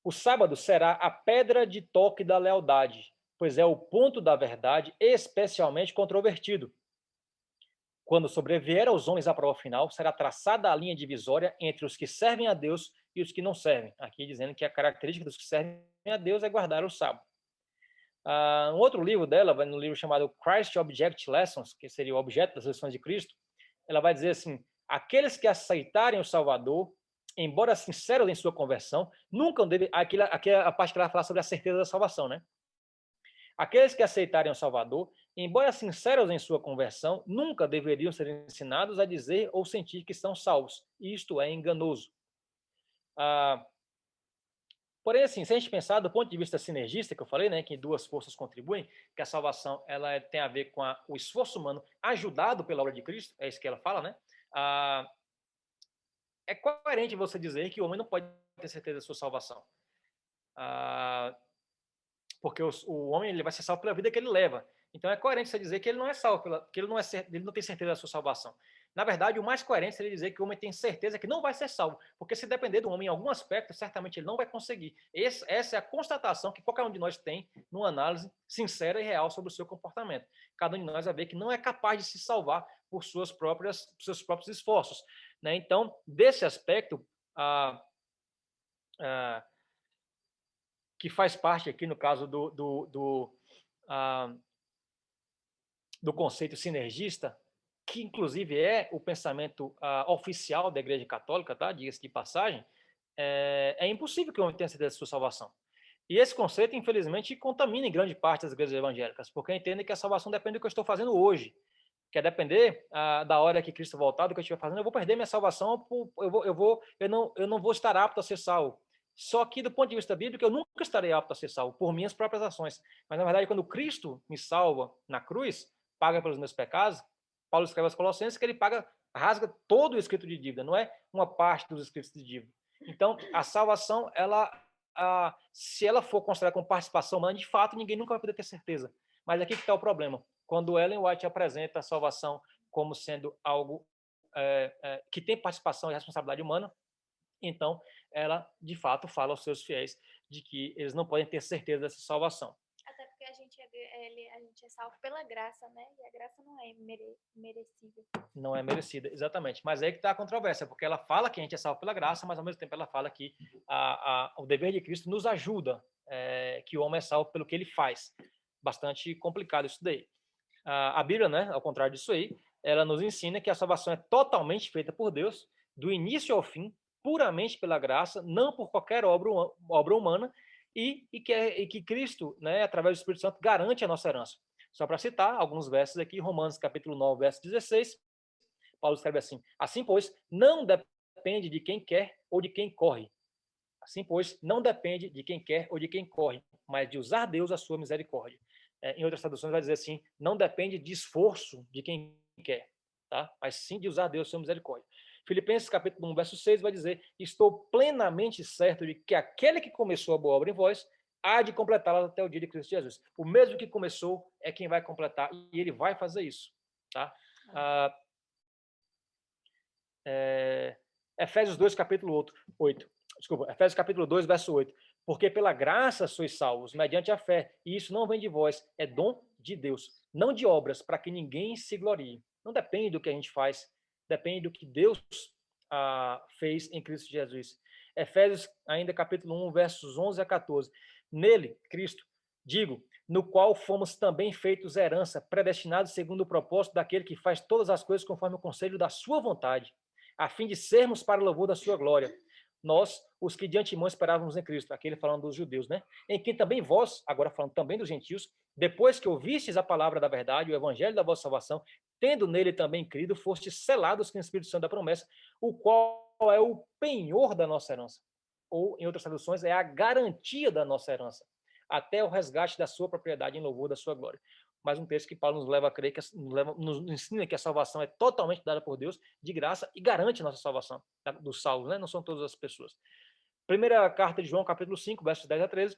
Speaker 1: o sábado será a pedra de toque da lealdade, pois é o ponto da verdade especialmente controvertido. Quando sobrevier aos homens a prova final, será traçada a linha divisória entre os que servem a Deus e os que não servem. Aqui dizendo que a característica dos que servem a Deus é guardar o sábado. Um outro livro dela, no livro chamado Christ Object Lessons, que seria o objeto das lições de Cristo, ela vai dizer assim: aqueles que aceitarem o Salvador, embora sinceros em sua conversão, nunca devem... Aqui é a parte que ela fala sobre a certeza da salvação, né? Aqueles que aceitarem o Salvador, embora sinceros em sua conversão, nunca deveriam ser ensinados a dizer ou sentir que estão salvos. Isto é enganoso. Porém, assim, se a gente pensar do ponto de vista sinergista, que eu falei, né, que duas forças contribuem, que a salvação ela tem a ver com o esforço humano ajudado pela obra de Cristo, é isso que ela fala, né? É coerente você dizer que o homem não pode ter certeza da sua salvação. Porque o homem ele vai ser salvo pela vida que ele leva. Então é coerente você dizer que ele não é salvo, que ele não tem certeza da sua salvação. Na verdade, o mais coerente seria dizer que o homem tem certeza que não vai ser salvo, porque se depender do homem em algum aspecto, certamente ele não vai conseguir. Essa é a constatação que qualquer um de nós tem numa análise sincera e real sobre o seu comportamento. Cada um de nós vai ver que não é capaz de se salvar por seus próprios esforços. Né? Então, desse aspecto, que faz parte aqui, no caso do conceito sinergista, que inclusive é o pensamento oficial da Igreja Católica, tá? Diga-se de passagem, é impossível que o homem tenha certeza da sua salvação. E esse conceito, infelizmente, contamina em grande parte as igrejas evangélicas, porque entendem que a salvação depende do que eu estou fazendo hoje. Quer depender da hora que Cristo voltar, do que eu estiver fazendo, eu vou perder minha salvação, eu não vou estar apto a ser salvo. Só que, do ponto de vista bíblico, eu nunca estarei apto a ser salvo, por minhas próprias ações. Mas, na verdade, quando Cristo me salva na cruz, paga pelos meus pecados, Paulo escreve aos Colossenses que ele rasga todo o escrito de dívida, não é uma parte dos escritos de dívida. Então, a salvação, se ela for considerada como participação humana, de fato, ninguém nunca vai poder ter certeza. Mas aqui que está o problema. Quando Ellen White apresenta a salvação como sendo algo que tem participação e responsabilidade humana, então ela, de fato, fala aos seus fiéis de que eles não podem ter certeza dessa salvação.
Speaker 2: Até porque a gente é salvo pela graça, né? E a graça não é merecível.
Speaker 1: Não é merecida, exatamente. Mas aí que está a controvérsia, porque ela fala que a gente é salvo pela graça, mas ao mesmo tempo ela fala que o dever de Cristo nos ajuda, que o homem é salvo pelo que ele faz. Bastante complicado isso daí. A Bíblia, né, ao contrário disso aí, ela nos ensina que a salvação é totalmente feita por Deus, do início ao fim, puramente pela graça, não por qualquer obra humana, e que Cristo, né, através do Espírito Santo, garante a nossa herança. Só para citar alguns versos aqui, Romanos capítulo 9, verso 16, Paulo escreve assim: assim, pois, não depende de quem quer ou de quem corre. Assim, pois, não depende de quem quer ou de quem corre, mas de usar Deus a sua misericórdia. Em outras traduções vai dizer assim, não depende de esforço de quem quer, tá? Mas sim de usar Deus a sua misericórdia. Filipenses capítulo 1, verso 6 vai dizer, estou plenamente certo de que aquele que começou a boa obra em vós, há de completá-la até o dia de Cristo Jesus. O mesmo que começou é quem vai completar, e ele vai fazer isso, tá? Efésios 2, capítulo 8. Desculpa, Efésios capítulo 2, verso 8. Porque pela graça sois salvos, mediante a fé, e isso não vem de vós, é dom de Deus, não de obras, para que ninguém se glorie. Não depende do que a gente faz, depende do que Deus fez em Cristo Jesus. Efésios, ainda capítulo 1, versos 11 a 14. Nele, Cristo, digo, no qual fomos também feitos herança, predestinados segundo o propósito daquele que faz todas as coisas conforme o conselho da sua vontade, a fim de sermos para o louvor da sua glória. Nós, os que de antemão esperávamos em Cristo, aquele falando dos judeus, né? Em quem também vós, agora falando também dos gentios, depois que ouvistes a palavra da verdade, o evangelho da vossa salvação, tendo nele também crido, fostes selados com o Espírito Santo da promessa, o qual é o penhor da nossa herança. Ou, em outras traduções, é a garantia da nossa herança, até o resgate da sua propriedade em louvor da sua glória. Mais um texto que Paulo nos leva a crer, nos ensina que a salvação é totalmente dada por Deus, de graça, e garante a nossa salvação, dos salvos, né? Não são todas as pessoas. Primeira carta de João, capítulo 5, versos 10 a 13,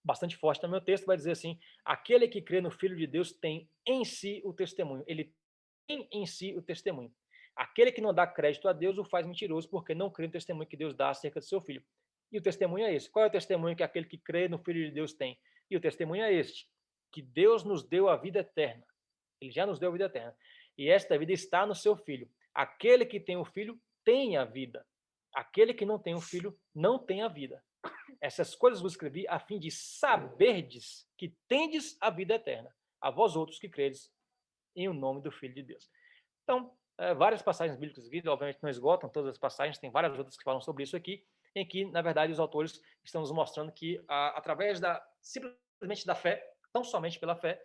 Speaker 1: bastante forte também o texto, vai dizer assim, aquele que crê no Filho de Deus tem em si o testemunho, ele tem em si o testemunho. Aquele que não dá crédito a Deus o faz mentiroso, porque não crê no testemunho que Deus dá acerca do seu Filho. E o testemunho é esse. Qual é o testemunho que aquele que crê no Filho de Deus tem? E o testemunho é este, que Deus nos deu a vida eterna. Ele já nos deu a vida eterna. E esta vida está no seu Filho. Aquele que tem o Filho tem a vida. Aquele que não tem o Filho não tem a vida. Essas coisas vos escrevi a fim de saberdes que tendes a vida eterna, a vós outros que credes em o nome do Filho de Deus. Então, várias passagens bíblicas aqui, obviamente não esgotam todas as passagens, tem várias outras que falam sobre isso aqui, em que, na verdade, os autores estão nos mostrando que, através simplesmente da fé, tão somente pela fé,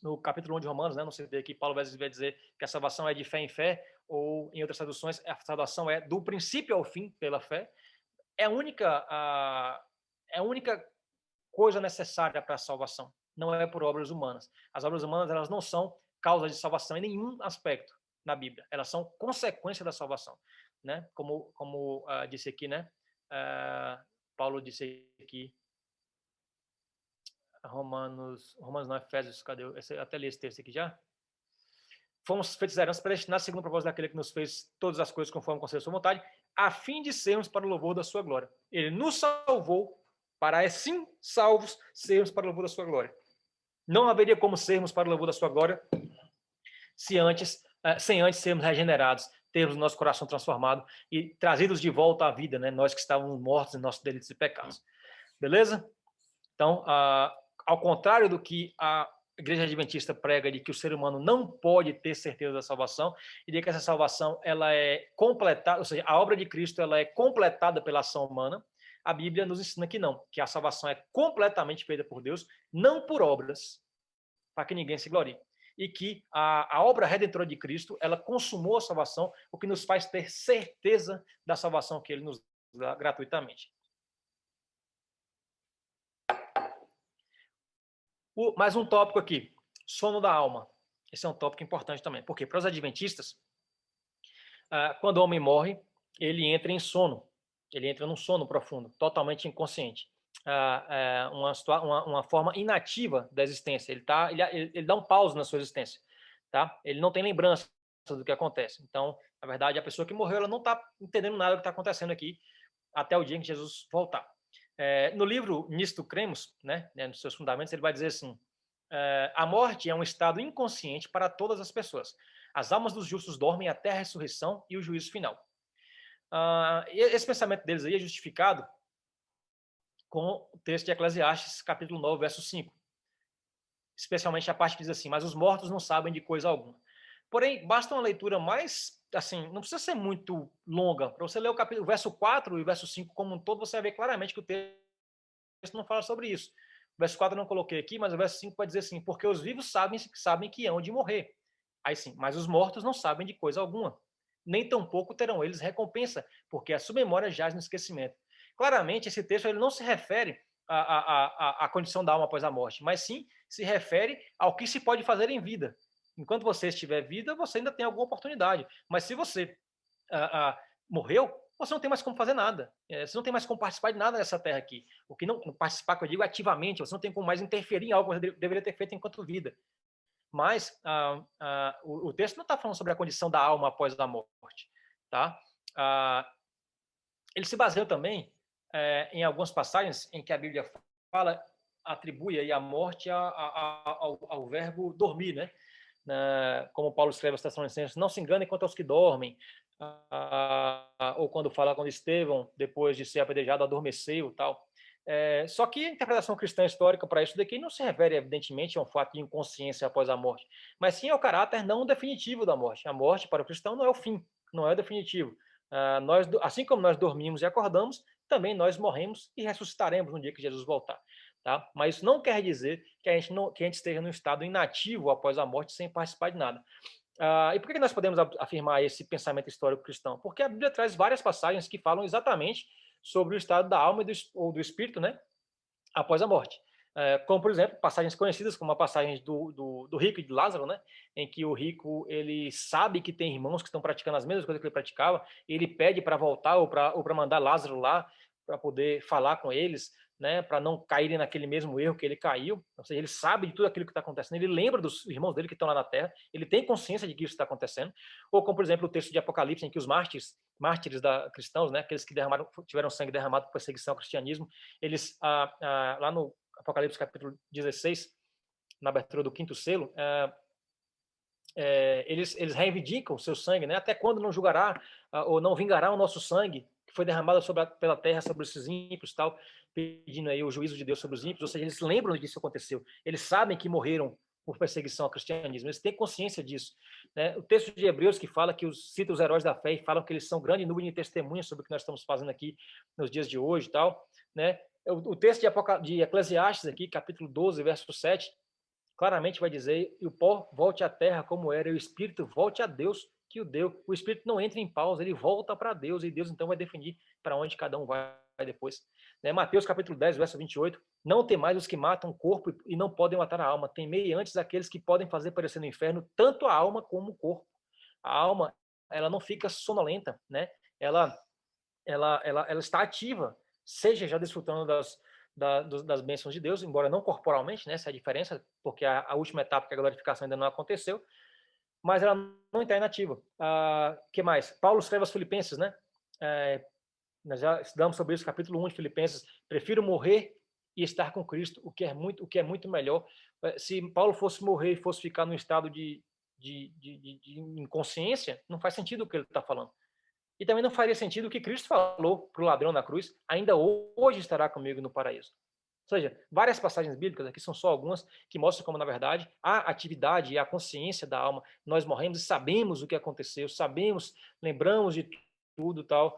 Speaker 1: no capítulo 1 de Romanos, né, no CD aqui, Paulo vai dizer que a salvação é de fé em fé, ou, em outras traduções, a salvação é do princípio ao fim pela fé. É a única coisa necessária para a salvação, não é por obras humanas. As obras humanas, elas não são causa de salvação em nenhum aspecto na Bíblia, elas são consequência da salvação, né? Como disse aqui, né? Paulo disse aqui, Romanos não, Efésios, cadê? Eu até li esse texto aqui já. Fomos feitos herança predestinados segundo o propósito daquele que nos fez todas as coisas conforme o conselho da sua vontade, a fim de sermos para o louvor da sua glória. Ele nos salvou para, assim, salvos, sermos para o louvor da sua glória. Não haveria como sermos para o louvor da sua glória sem antes sermos regenerados, termos o nosso coração transformado e trazidos de volta à vida, né? Nós que estávamos mortos em nossos delitos e pecados. Beleza? Então, ao contrário do que a Igreja Adventista prega de que o ser humano não pode ter certeza da salvação e de que essa salvação ela é completada, ou seja, a obra de Cristo ela é completada pela ação humana, a Bíblia nos ensina que não, que a salvação é completamente feita por Deus, não por obras, para que ninguém se glorie. E que a obra redentora de Cristo, ela consumou a salvação, o que nos faz ter certeza da salvação que ele nos dá gratuitamente. Mais um tópico aqui, sono da alma. Esse é um tópico importante também, porque para os adventistas, quando o homem morre, ele entra em sono, ele entra num sono profundo, totalmente inconsciente. Uma forma inativa da existência, ele dá um pause na sua existência, tá? Ele não tem lembrança do que acontece. Então, na verdade, a pessoa que morreu, ela não está entendendo nada do que está acontecendo aqui, até o dia em que Jesus voltar. No livro Nisto Cremos, né, nos seus fundamentos, ele vai dizer assim, a morte é um estado inconsciente para todas as pessoas. As almas dos justos dormem até a ressurreição e o juízo final. Esse pensamento deles aí é justificado com o texto de Eclesiastes, capítulo 9, verso 5. Especialmente a parte que diz assim, mas os mortos não sabem de coisa alguma. Porém, basta uma leitura mais, assim, não precisa ser muito longa. Para você ler o verso 4 e o verso 5 como um todo, você vai ver claramente que o texto não fala sobre isso. O verso 4 eu não coloquei aqui, mas o verso 5 vai dizer assim, porque os vivos sabem que hão de morrer. Aí sim, mas os mortos não sabem de coisa alguma. Nem tampouco terão eles recompensa, porque a sua memória jaz no esquecimento. Claramente, esse texto ele não se refere à condição da alma após a morte, mas sim se refere ao que se pode fazer em vida. Enquanto você estiver vida, você ainda tem alguma oportunidade. Mas se você morreu, você não tem mais como fazer nada. Você não tem mais como participar de nada dessa terra aqui. O que não participar, que eu digo ativamente, você não tem como mais interferir em algo que você deveria ter feito enquanto vida. Mas o texto não está falando sobre a condição da alma após a morte. Tá? Ele se baseia também em algumas passagens em que a Bíblia atribui aí a morte ao verbo dormir, né? Como Paulo escreve aos Tessalonicenses, não se enganem quanto aos que dormem, ou quando Estevão, depois de ser apedrejado, adormeceu, tal. Só que a interpretação cristã histórica para isso daqui não se refere, evidentemente, a um fato de inconsciência após a morte, mas sim ao caráter não definitivo da morte. A morte, para o cristão, não é o fim, não é o definitivo. Assim como nós dormimos e acordamos, também nós morremos e ressuscitaremos no dia que Jesus voltar. Tá? Mas isso não quer dizer que a gente esteja num estado inativo após a morte, sem participar de nada. E por que nós podemos afirmar esse pensamento histórico cristão? Porque a Bíblia traz várias passagens que falam exatamente sobre o estado da alma ou do espírito, né, após a morte. Como, por exemplo, passagens conhecidas como a passagem do rico e de Lázaro, né, em que o rico ele sabe que tem irmãos que estão praticando as mesmas coisas que ele praticava, e ele pede para voltar ou para mandar Lázaro lá para poder falar com eles, né, para não caírem naquele mesmo erro que ele caiu. Ou seja, ele sabe de tudo aquilo que está acontecendo, ele lembra dos irmãos dele que estão lá na terra, ele tem consciência de que isso está acontecendo. Ou como, por exemplo, o texto de Apocalipse, em que os mártires cristãos, né, aqueles que tiveram sangue derramado por perseguição ao cristianismo, eles, lá no Apocalipse capítulo 16, na abertura do 5º selo, eles reivindicam o seu sangue, né? Até quando não julgará ou não vingará o nosso sangue que foi derramado pela terra sobre esses ímpios, tal, pedindo aí o juízo de Deus sobre os ímpios. Ou seja, eles lembram que isso aconteceu. Eles sabem que morreram por perseguição ao cristianismo. Eles têm consciência disso, né? O texto de Hebreus que fala cita os heróis da fé e falam que eles são grande número de testemunhas sobre o que nós estamos fazendo aqui nos dias de hoje, tal, né? O texto de Eclesiastes aqui, capítulo 12, verso 7, claramente vai dizer, e o pó volte à terra como era, e o espírito volte a Deus que o deu. O espírito não entra em pausa, ele volta para Deus, e Deus então vai definir para onde cada um vai depois. Mateus capítulo 10, verso 28, não temais os que matam o corpo e não podem matar a alma, temei antes aqueles que podem fazer perecer no inferno tanto a alma como o corpo. A alma, ela não fica sonolenta, né? Ela está ativa, seja já desfrutando das bênçãos de Deus, embora não corporalmente, né? Essa é a diferença, porque a última etapa, que é a glorificação, ainda não aconteceu, mas ela não está inativa. Que mais? Paulo escreve aos Filipenses, né? Nós já estudamos sobre isso, capítulo 1 de Filipenses, prefiro morrer e estar com Cristo, o que é muito melhor. Se Paulo fosse morrer e fosse ficar num estado de inconsciência, não faz sentido o que ele está falando. E também não faria sentido o que Cristo falou para o ladrão na cruz, ainda hoje estará comigo no paraíso. Ou seja, várias passagens bíblicas, aqui são só algumas, que mostram como, na verdade, a atividade e a consciência da alma, nós morremos e sabemos o que aconteceu, lembramos de tudo tal,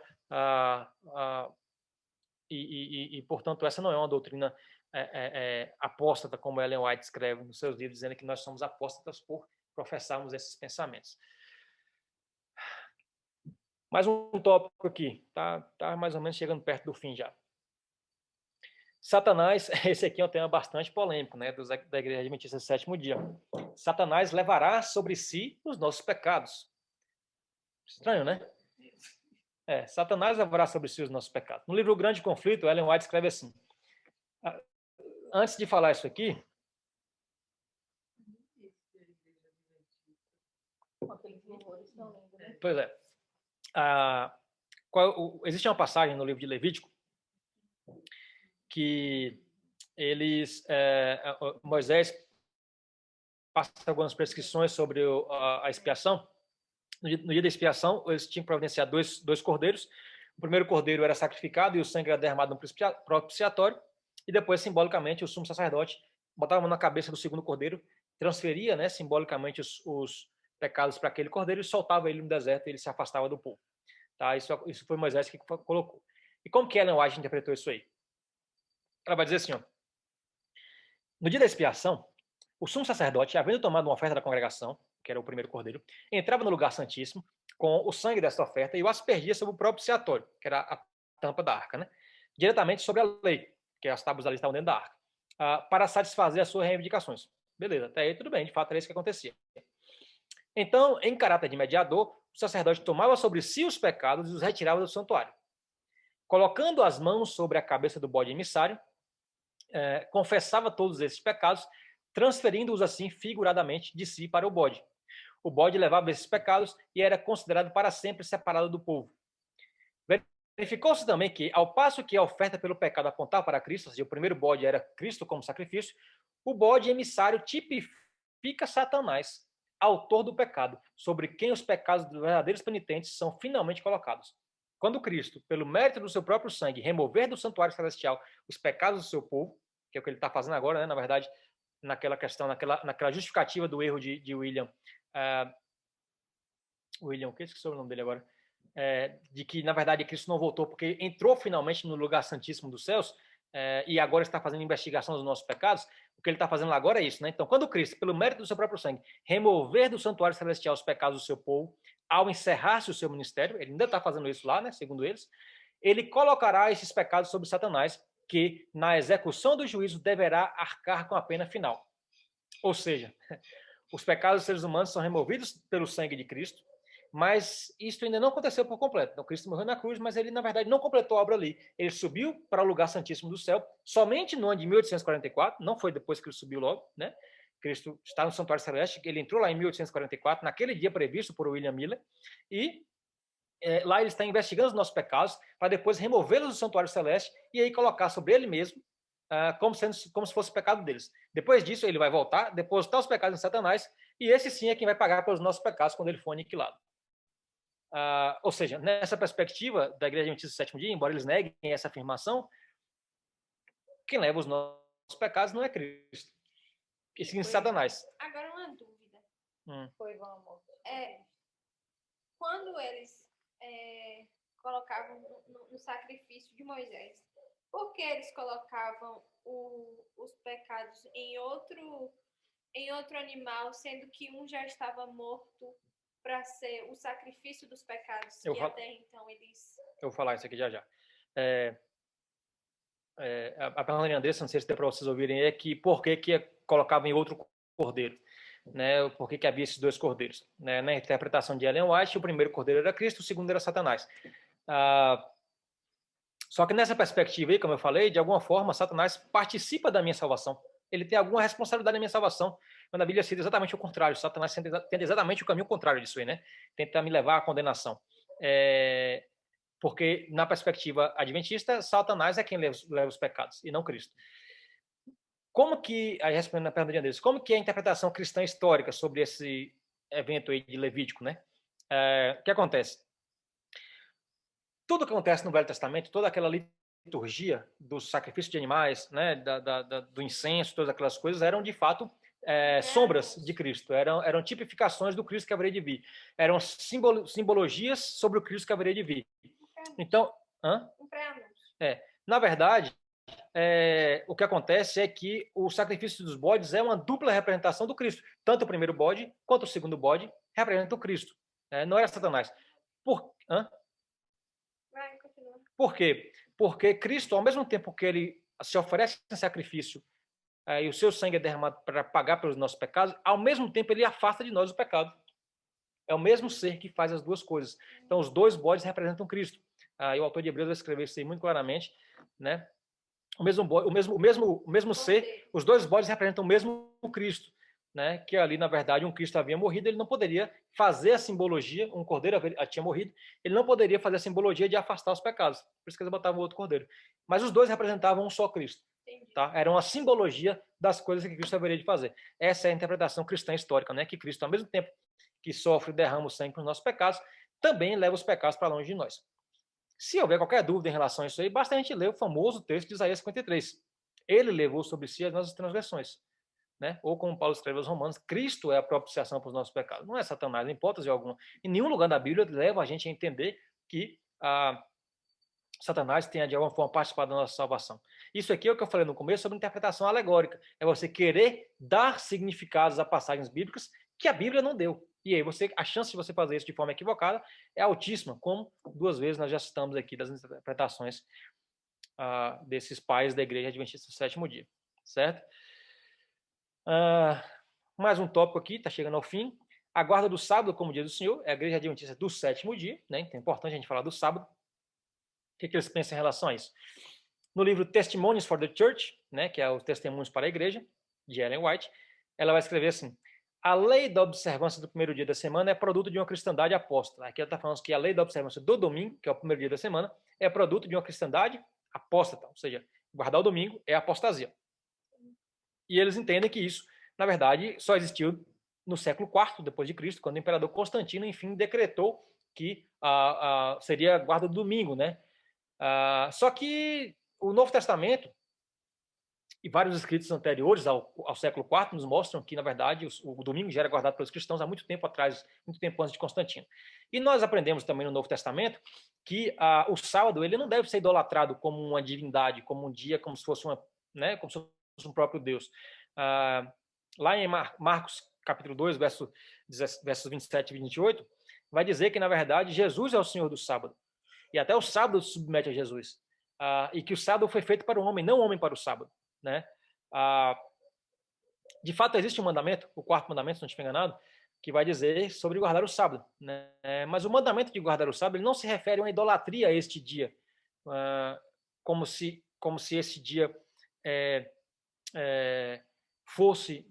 Speaker 1: portanto, essa não é uma doutrina apóstata, como Ellen White escreve nos seus livros, dizendo que nós somos apóstatas por professarmos esses pensamentos. Mais um tópico aqui, tá mais ou menos chegando perto do fim já. Satanás, esse aqui é um tema bastante polêmico, né, da Igreja Adventista do Sétimo Dia. Satanás levará sobre si os nossos pecados. Estranho, né? Satanás levará sobre si os nossos pecados. No livro O Grande Conflito, Ellen White escreve assim. Antes de falar isso aqui, pois é. Existe uma passagem no livro de Levítico que Moisés passa algumas prescrições sobre a expiação. No dia da expiação, eles tinham que providenciar dois cordeiros. O primeiro cordeiro era sacrificado e o sangue era derramado no propiciatório. E depois, simbolicamente, o sumo sacerdote botava a mão na cabeça do segundo cordeiro, transferia, né, simbolicamente os pecados para aquele cordeiro e soltava ele no deserto e ele se afastava do povo. Tá? Isso foi Moisés que colocou. E como que Ellen White interpretou isso aí? Ela vai dizer assim, ó, no dia da expiação, o sumo sacerdote, havendo tomado uma oferta da congregação, que era o primeiro cordeiro, entrava no lugar santíssimo com o sangue dessa oferta e o aspergia sobre o propiciatório, que era a tampa da arca, né? Diretamente sobre a lei, que as tábuas ali estavam dentro da arca, para satisfazer as suas reivindicações. Beleza, até aí tudo bem, de fato era isso que acontecia. Então, em caráter de mediador, o sacerdote tomava sobre si os pecados e os retirava do santuário. Colocando as mãos sobre a cabeça do bode emissário, confessava todos esses pecados, transferindo-os assim figuradamente de si para o bode. O bode levava esses pecados e era considerado para sempre separado do povo. Verificou-se também que, ao passo que a oferta pelo pecado apontava para Cristo, ou seja, o primeiro bode era Cristo como sacrifício, o bode emissário tipifica Satanás, autor do pecado, sobre quem os pecados dos verdadeiros penitentes são finalmente colocados. Quando Cristo, pelo mérito do seu próprio sangue, remover do santuário celestial os pecados do seu povo, que é o que ele está fazendo agora, né? Na verdade, naquela questão, naquela justificativa do erro de William, o que esqueci o nome dele agora, de que, na verdade, Cristo não voltou porque entrou finalmente no lugar santíssimo dos céus e agora está fazendo investigação dos nossos pecados. O que ele está fazendo agora é isso, né? Então, quando Cristo, pelo mérito do seu próprio sangue, remover do santuário celestial os pecados do seu povo, ao encerrar-se o seu ministério, ele ainda está fazendo isso lá, né? Segundo eles, ele colocará esses pecados sobre Satanás, que, na execução do juízo, deverá arcar com a pena final. Ou seja, os pecados dos seres humanos são removidos pelo sangue de Cristo, mas isso ainda não aconteceu por completo. Então, Cristo morreu na cruz, mas ele, na verdade, não completou a obra ali. Ele subiu para o lugar santíssimo do céu, somente no ano de 1844, não foi depois que ele subiu logo, né? Cristo está no Santuário Celeste, ele entrou lá em 1844, naquele dia previsto por William Miller, e lá ele está investigando os nossos pecados, para depois removê-los do Santuário Celeste, e aí colocar sobre ele mesmo, como se fosse o pecado deles. Depois disso, ele vai voltar, depositar os pecados em Satanás, e esse sim é quem vai pagar pelos nossos pecados quando ele for aniquilado. Ou seja, nessa perspectiva da Igreja Adventista do Sétimo Dia, embora eles neguem essa afirmação, quem leva os nossos pecados não é Cristo, e sim Satanás.
Speaker 2: Agora uma dúvida.
Speaker 5: Foi, vamos.
Speaker 2: Quando eles colocavam no sacrifício de Moisés, por que eles colocavam os pecados em outro animal, sendo que um já estava morto para ser o sacrifício dos pecados, até então eles...
Speaker 1: Eu vou falar isso aqui já. A pergunta de Andressa, não sei se deu para vocês ouvirem, é que por que colocava em outro cordeiro, né? Por que havia esses dois cordeiros, né? Na interpretação de Ellen White, o primeiro cordeiro era Cristo, o segundo era Satanás. Só que nessa perspectiva aí, como eu falei, de alguma forma, Satanás participa da minha salvação. Ele tem alguma responsabilidade na minha salvação. Quando a Bíblia cita exatamente o contrário. Satanás tenta exatamente o caminho contrário disso aí, né? Tenta me levar à condenação. Porque, na perspectiva adventista, Satanás é quem leva os pecados, e não Cristo. Como que, aí respondendo a pergunta de Andrés, como que é a interpretação cristã histórica sobre esse evento aí de Levítico, né? O que acontece? Tudo que acontece no Velho Testamento, toda aquela liturgia do sacrifício de animais, né, do incenso, todas aquelas coisas, eram de fato sombras de Cristo, eram tipificações do Cristo que haveria de vir, eram simbologias sobre o Cristo que haveria de vir. Então, Na verdade, o que acontece é que o sacrifício dos bodes é uma dupla representação do Cristo. Tanto o primeiro bode quanto o segundo bode representam o Cristo. Não era Satanás.
Speaker 2: Vai, continua.
Speaker 1: Por quê? Porque Cristo, ao mesmo tempo que ele se oferece em sacrifício e o seu sangue é derramado para pagar pelos nossos pecados, ao mesmo tempo ele afasta de nós o pecado. É o mesmo ser que faz as duas coisas. Então, os dois bodes representam Cristo. E o autor de Hebreus vai escrever isso aí muito claramente, né? O mesmo ser, os dois bodes representam o mesmo Cristo, né? Que ali, na verdade, um Cristo havia morrido, ele não poderia fazer a simbologia, um cordeiro tinha morrido, ele não poderia fazer a simbologia de afastar os pecados. Por isso que eles botavam outro cordeiro. Mas os dois representavam um só Cristo. Tá? Era uma simbologia das coisas que Cristo haveria de fazer. Essa é a interpretação cristã histórica, né? Que Cristo, ao mesmo tempo que sofre e derrama o sangue para os nossos pecados, também leva os pecados para longe de nós. Se houver qualquer dúvida em relação a isso aí, basta a gente ler o famoso texto de Isaías 53. Ele levou sobre si as nossas transgressões. Né? Ou como Paulo escreve aos Romanos, Cristo é a propiciação para os nossos pecados. Não é Satanás, em hipótese alguma. Em nenhum lugar da Bíblia leva a gente a entender que Satanás tenha de alguma forma participado da nossa salvação. Isso aqui é o que eu falei no começo sobre interpretação alegórica. É você querer dar significados a passagens bíblicas que a Bíblia não deu. E aí a chance de você fazer isso de forma equivocada é altíssima, como 2 vezes nós já citamos aqui das interpretações desses pais da Igreja Adventista do Sétimo Dia. Certo? Mais um tópico aqui, está chegando ao fim. A guarda do sábado, como diz o Senhor, é a Igreja Adventista do Sétimo Dia. Né? Então é importante a gente falar do sábado. O que eles pensam em relação a isso? No livro Testimonies for the Church, né, que é os Testemunhos para a Igreja, de Ellen White, ela vai escrever assim: a lei da observância do primeiro dia da semana é produto de uma cristandade apóstata. Aqui ela está falando que a lei da observância do domingo, que é o primeiro dia da semana, é produto de uma cristandade apóstata, ou seja, guardar o domingo é apostasia. E eles entendem que isso, na verdade, só existiu no século IV depois de Cristo, quando o imperador Constantino, enfim, decretou que seria a guarda do domingo, né? Só que o Novo Testamento e vários escritos anteriores ao século IV nos mostram que, na verdade, o domingo já era guardado pelos cristãos há muito tempo atrás, muito tempo antes de Constantino. E nós aprendemos também no Novo Testamento que o sábado ele não deve ser idolatrado como uma divindade, como um dia, como se fosse como se fosse um próprio Deus. Lá em Marcos capítulo 2, versos 27 e 28, vai dizer que, na verdade, Jesus é o Senhor do sábado. E até o sábado se submete a Jesus. E que o sábado foi feito para o homem, não o homem para o sábado. Né? De fato, existe um mandamento, o 4º mandamento, se não estiver enganado, que vai dizer sobre guardar o sábado. Né? Mas o mandamento de guardar o sábado ele não se refere a uma idolatria a este dia, como se esse dia fosse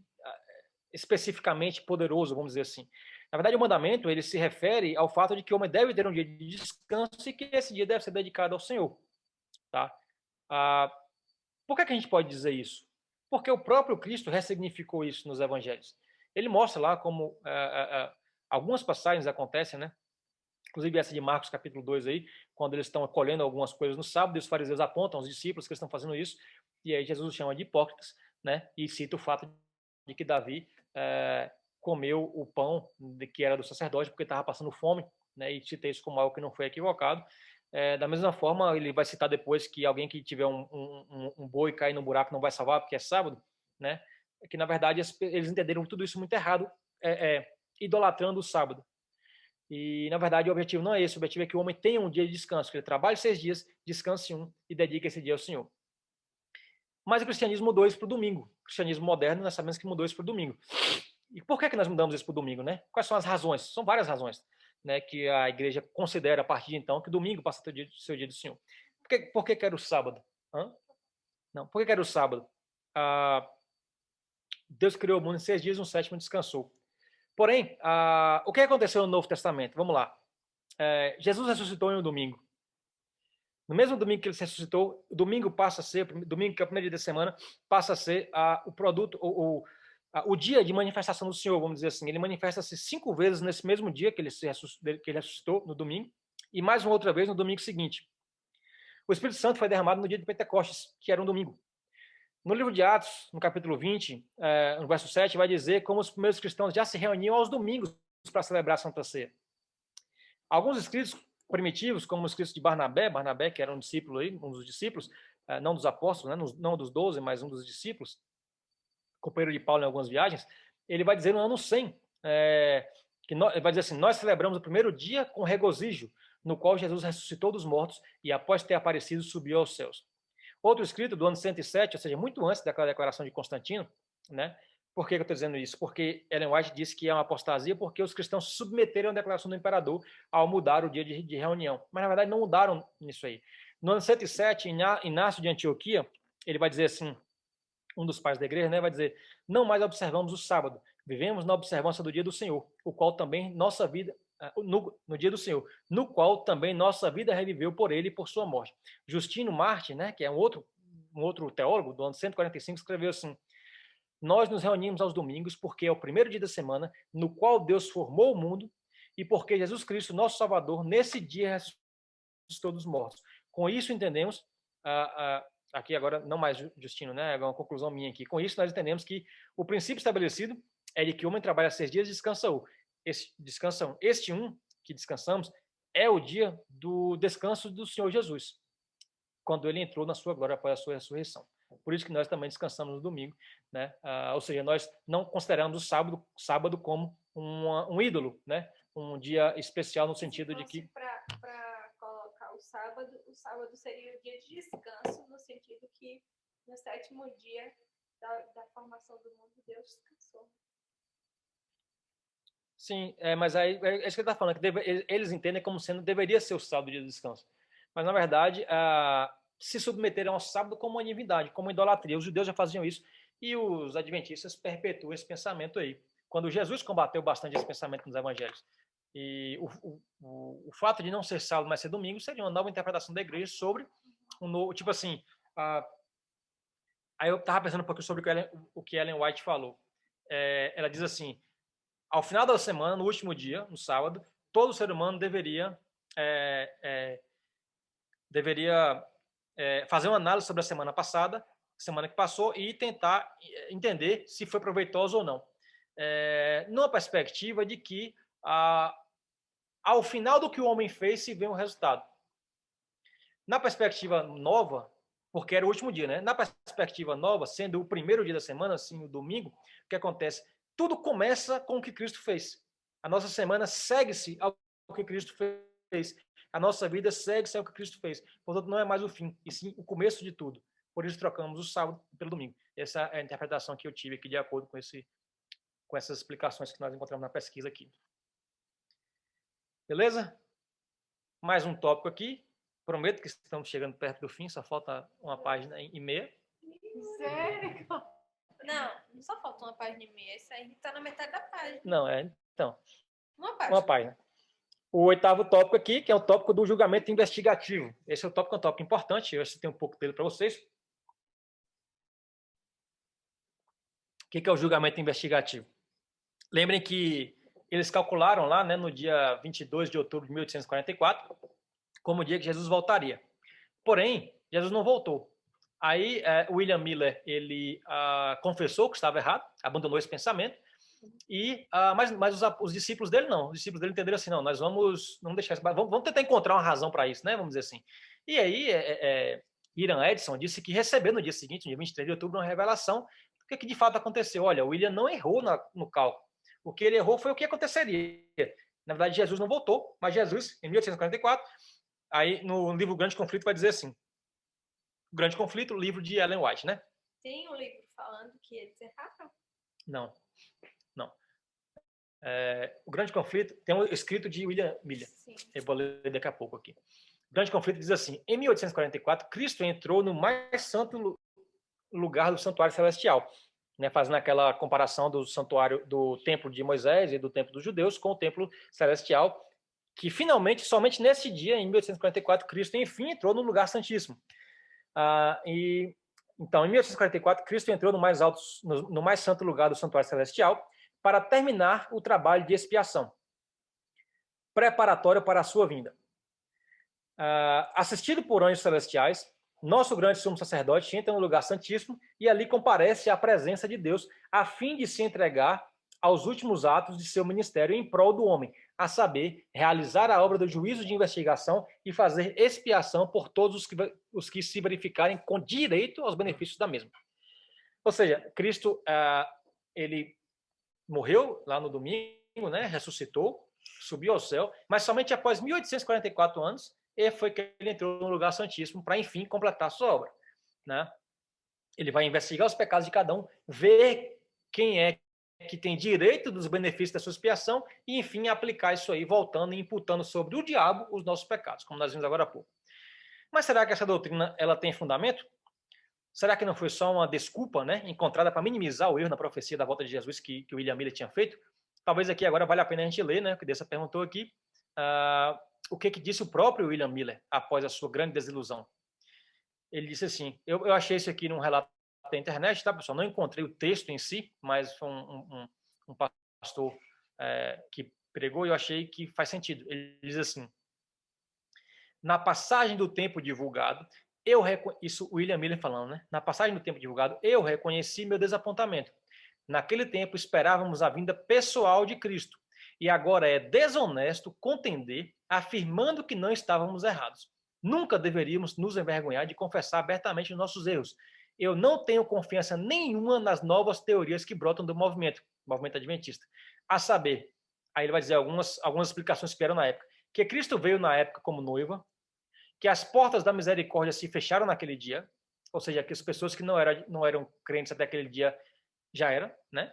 Speaker 1: especificamente poderoso, vamos dizer assim. Na verdade, o mandamento ele se refere ao fato de que o homem deve ter um dia de descanso e que esse dia deve ser dedicado ao Senhor. Tá? Por que a gente pode dizer isso? Porque o próprio Cristo ressignificou isso nos evangelhos. Ele mostra lá como algumas passagens acontecem, né? Inclusive essa de Marcos capítulo 2 aí, quando eles estão colhendo algumas coisas no sábado, e os fariseus apontam aos discípulos que estão fazendo isso, e aí Jesus os chama de hipócritas, né? E cita o fato de que Davi comeu o pão que era do sacerdote porque estava passando fome, né? E cita isso como algo que não foi equivocado. Da mesma forma, ele vai citar depois que alguém que tiver um boi cair no buraco não vai salvar porque é sábado, né? Que na verdade eles entenderam tudo isso muito errado, idolatrando o sábado. E na verdade o objetivo não é esse, o objetivo é que o homem tenha um dia de descanso, que ele trabalhe 6 dias, descanse 1 e dedique esse dia ao Senhor. Mas o cristianismo mudou isso para o domingo. O cristianismo moderno, nós sabemos que mudou isso para o domingo. E por que nós mudamos isso para o domingo, né? Quais são as razões? São várias razões, né, que a igreja considera a partir de então que o domingo passa a ser o seu dia do Senhor. Por que era o sábado? Não, por que era o sábado? Deus criou o mundo em 6 dias e no 7º descansou. Porém, o que aconteceu no Novo Testamento? Vamos lá. Jesus ressuscitou em um domingo. No mesmo domingo que ele ressuscitou, o domingo passa a ser, domingo que é o primeiro dia da semana, passa a ser o produto, o dia de manifestação do Senhor, vamos dizer assim. Ele manifesta-se 5 vezes nesse mesmo dia que ele ressuscitou, no domingo, e mais uma outra vez no domingo seguinte. O Espírito Santo foi derramado no dia de Pentecostes, que era um domingo. No livro de Atos, no capítulo 20, no verso 7, vai dizer como os primeiros cristãos já se reuniam aos domingos para celebrar a Santa Ceia. Alguns escritos primitivos, como os escritos de Barnabé, que era um discípulo aí, um dos discípulos, não dos apóstolos, né, não dos 12, mas um dos discípulos, companheiro de Paulo em algumas viagens, ele vai dizer no ano 100, ele vai dizer assim: nós celebramos o primeiro dia com regozijo, no qual Jesus ressuscitou dos mortos e, após ter aparecido, subiu aos céus. Outro escrito do ano 107, ou seja, muito antes daquela declaração de Constantino, né? Por que eu estou dizendo isso? Porque Ellen White disse que é uma apostasia porque os cristãos se submeteram à declaração do imperador ao mudar o dia de reunião. Mas, na verdade, não mudaram nisso aí. No ano 107, Inácio de Antioquia, ele vai dizer assim, um dos pais da igreja, né, vai dizer: não mais observamos o sábado, vivemos na observância do dia do Senhor, o qual também nossa vida, no dia do Senhor, no qual também nossa vida reviveu por ele e por sua morte. Justino Marte, né, que é um outro teólogo do ano 145, escreveu assim: nós nos reunimos aos domingos porque é o primeiro dia da semana no qual Deus formou o mundo e porque Jesus Cristo, nosso Salvador, nesse dia ressuscitou dos mortos. Com isso entendemos, aqui agora não mais Justino, né? É uma conclusão minha aqui. Com isso nós entendemos que o princípio estabelecido é de que o homem trabalha 6 dias e descansa um. Este que descansamos é o dia do descanso do Senhor Jesus, quando ele entrou na sua glória após a sua ressurreição. Por isso que nós também descansamos no domingo, né? Ou seja, nós não consideramos o sábado como um ídolo, né? Um dia especial no sentido de que...
Speaker 2: Para colocar o sábado seria o dia de descanso, no sentido que no 7º dia da formação do mundo, Deus descansou.
Speaker 1: Sim, mas aí é isso que ele está falando, que eles entendem como sendo deveria ser o sábado dia de descanso. Mas, na verdade, se submeteram ao sábado como uma divindade, como uma idolatria. Os judeus já faziam isso e os adventistas perpetuam esse pensamento aí. Quando Jesus combateu bastante esse pensamento nos evangelhos. E o fato de não ser sábado, mas ser domingo, seria uma nova interpretação da igreja sobre um novo... Tipo assim, aí eu estava pensando um pouquinho sobre o que Ellen White falou. Ela diz assim: ao final da semana, no último dia, no sábado, todo ser humano deveria fazer uma análise sobre a semana passada, semana que passou, e tentar entender se foi proveitoso ou não. Numa perspectiva de que, ao final do que o homem fez, se vê um resultado. Na perspectiva nova, porque era o último dia, né? Na perspectiva nova, sendo o primeiro dia da semana, assim, o domingo, o que acontece? Tudo começa com o que Cristo fez. A nossa semana segue-se ao que Cristo fez. A nossa vida segue-se ao que Cristo fez. Portanto, não é mais o fim, e sim o começo de tudo. Por isso trocamos o sábado pelo domingo. Essa é a interpretação que eu tive aqui de acordo com essas explicações que nós encontramos na pesquisa aqui. Beleza? Mais um tópico aqui. Prometo que estamos chegando perto do fim, só falta uma página e meia.
Speaker 2: Sério? Não só falta uma página e meia. Isso aí está na metade da página.
Speaker 1: Não, então.
Speaker 2: Uma página.
Speaker 1: O 8º tópico aqui, que é o tópico do julgamento investigativo. Esse é um tópico importante, eu citei um pouco dele para vocês. O que é o julgamento investigativo? Lembrem que eles calcularam lá, né, no dia 22 de outubro de 1844, como o dia que Jesus voltaria. Porém, Jesus não voltou. Aí, William Miller, ele confessou que estava errado, abandonou esse pensamento, mas os discípulos dele não. Os discípulos dele entenderam assim: não, nós vamos deixar isso, vamos tentar encontrar uma razão para isso, né? Vamos dizer assim. E aí, Hiram Edson disse que recebeu no dia seguinte, no dia 23 de outubro, uma revelação do que de fato aconteceu. Olha, o William não errou no cálculo. O que ele errou foi o que aconteceria. Na verdade, Jesus não voltou, mas Jesus, em 1844, aí no livro Grande Conflito vai dizer assim: o Grande Conflito, o livro de Ellen White, né?
Speaker 2: Tem um livro falando que eles erraram?
Speaker 1: Não. O Grande Conflito tem um escrito de William Miller.
Speaker 2: Sim.
Speaker 1: Eu vou ler daqui a pouco aqui. O Grande Conflito diz assim: em 1844, Cristo entrou no mais santo lugar do santuário celestial, né, fazendo aquela comparação do santuário do templo de Moisés e do templo dos judeus com o templo celestial, que finalmente, somente nesse dia, em 1844, Cristo enfim entrou no lugar santíssimo. Então, em 1844, Cristo entrou no mais santo lugar do santuário celestial para terminar o trabalho de expiação, preparatório para a sua vinda. Assistido por anjos celestiais, nosso grande sumo sacerdote entra no lugar santíssimo e ali comparece à presença de Deus, a fim de se entregar aos últimos atos de seu ministério em prol do homem, a saber, realizar a obra do juízo de investigação e fazer expiação por todos os que se verificarem com direito aos benefícios da mesma. Ou seja, Cristo, ele morreu lá no domingo, né, ressuscitou, subiu ao céu, mas somente após 1844 anos foi que ele entrou no lugar santíssimo para, enfim, completar a sua obra, né? Ele vai investigar os pecados de cada um, ver quem é que tem direito dos benefícios da sua expiação e, enfim, aplicar isso aí, voltando e imputando sobre o diabo os nossos pecados, como nós vimos agora há pouco. Mas será que essa doutrina ela tem fundamento? Será que não foi só uma desculpa, né, encontrada para minimizar o erro na profecia da volta de Jesus que o William Miller tinha feito? Talvez aqui agora vale a pena a gente ler, né, o que Dessa perguntou aqui, o que disse o próprio William Miller após a sua grande desilusão. Ele disse assim, eu achei isso aqui num relato da internet, tá, pessoal? Não encontrei o texto em si, mas foi um pastor que pregou e eu achei que faz sentido. Ele diz assim, na passagem do tempo divulgado, isso o William Miller falando, né? Na passagem do tempo divulgado, eu reconheci meu desapontamento. Naquele tempo esperávamos a vinda pessoal de Cristo e agora é desonesto contender afirmando que não estávamos errados. Nunca deveríamos nos envergonhar de confessar abertamente os nossos erros. Eu não tenho confiança nenhuma nas novas teorias que brotam do movimento adventista. A saber, aí ele vai dizer algumas explicações que vieram na época, que Cristo veio na época como noiva, que as portas da misericórdia se fecharam naquele dia, ou seja, que as pessoas que não eram crentes até aquele dia já eram, né?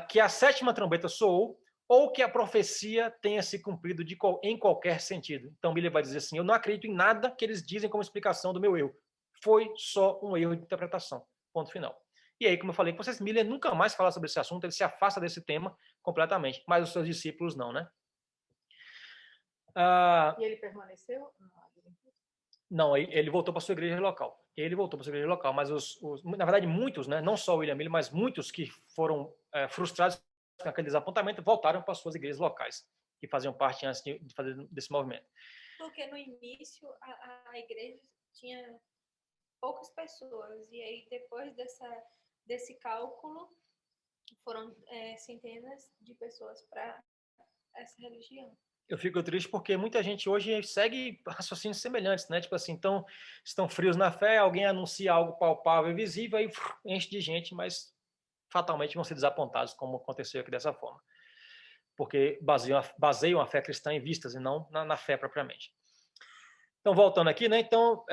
Speaker 1: Que a sétima trombeta soou, ou que a profecia tenha se cumprido em qualquer sentido. Então, Miller vai dizer assim, eu não acredito em nada que eles dizem como explicação do meu erro. Foi só um erro de interpretação. Ponto final. E aí, como eu falei, Miller nunca mais fala sobre esse assunto, ele se afasta desse tema completamente, mas os seus discípulos não, né?
Speaker 5: E ele permaneceu?
Speaker 1: Não, ele voltou para sua igreja local. Mas na verdade muitos, né, não só o William Miller, mas muitos que foram frustrados com aquele desapontamento voltaram para suas igrejas locais, que faziam parte antes de fazer desse movimento.
Speaker 2: Porque no início a igreja tinha poucas pessoas e aí depois desse cálculo foram centenas de pessoas para essa religião.
Speaker 1: Eu fico triste porque muita gente hoje segue raciocínios semelhantes, né? Tipo assim, então estão frios na fé, alguém anuncia algo palpável e visível, aí enche de gente, mas fatalmente vão ser desapontados, como aconteceu aqui dessa forma. Porque baseiam a fé cristã em vistas e não na fé propriamente. Então, voltando aqui, né? Então,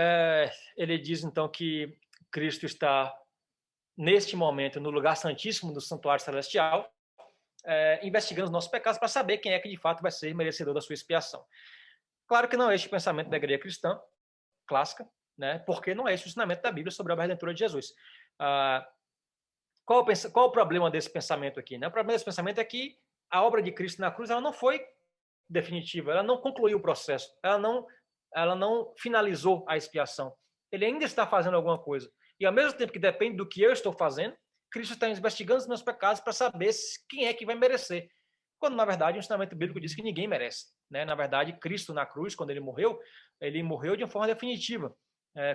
Speaker 1: ele diz então que Cristo está, neste momento, no lugar santíssimo do santuário celestial, investigando os nossos pecados para saber quem é que de fato vai ser merecedor da sua expiação. Claro que não é este o pensamento da igreja cristã clássica, né? Porque não é esse o ensinamento da Bíblia sobre a obra redentora de Jesus. Qual o problema desse pensamento aqui? Né? O problema desse pensamento é que a obra de Cristo na cruz ela não foi definitiva, ela não concluiu o processo, ela não finalizou a expiação. Ele ainda está fazendo alguma coisa. E ao mesmo tempo que depende do que eu estou fazendo, Cristo está investigando os meus pecados para saber quem é que vai merecer. Quando, na verdade, o ensinamento bíblico diz que ninguém merece. Né? Na verdade, Cristo na cruz, quando ele morreu de uma forma definitiva.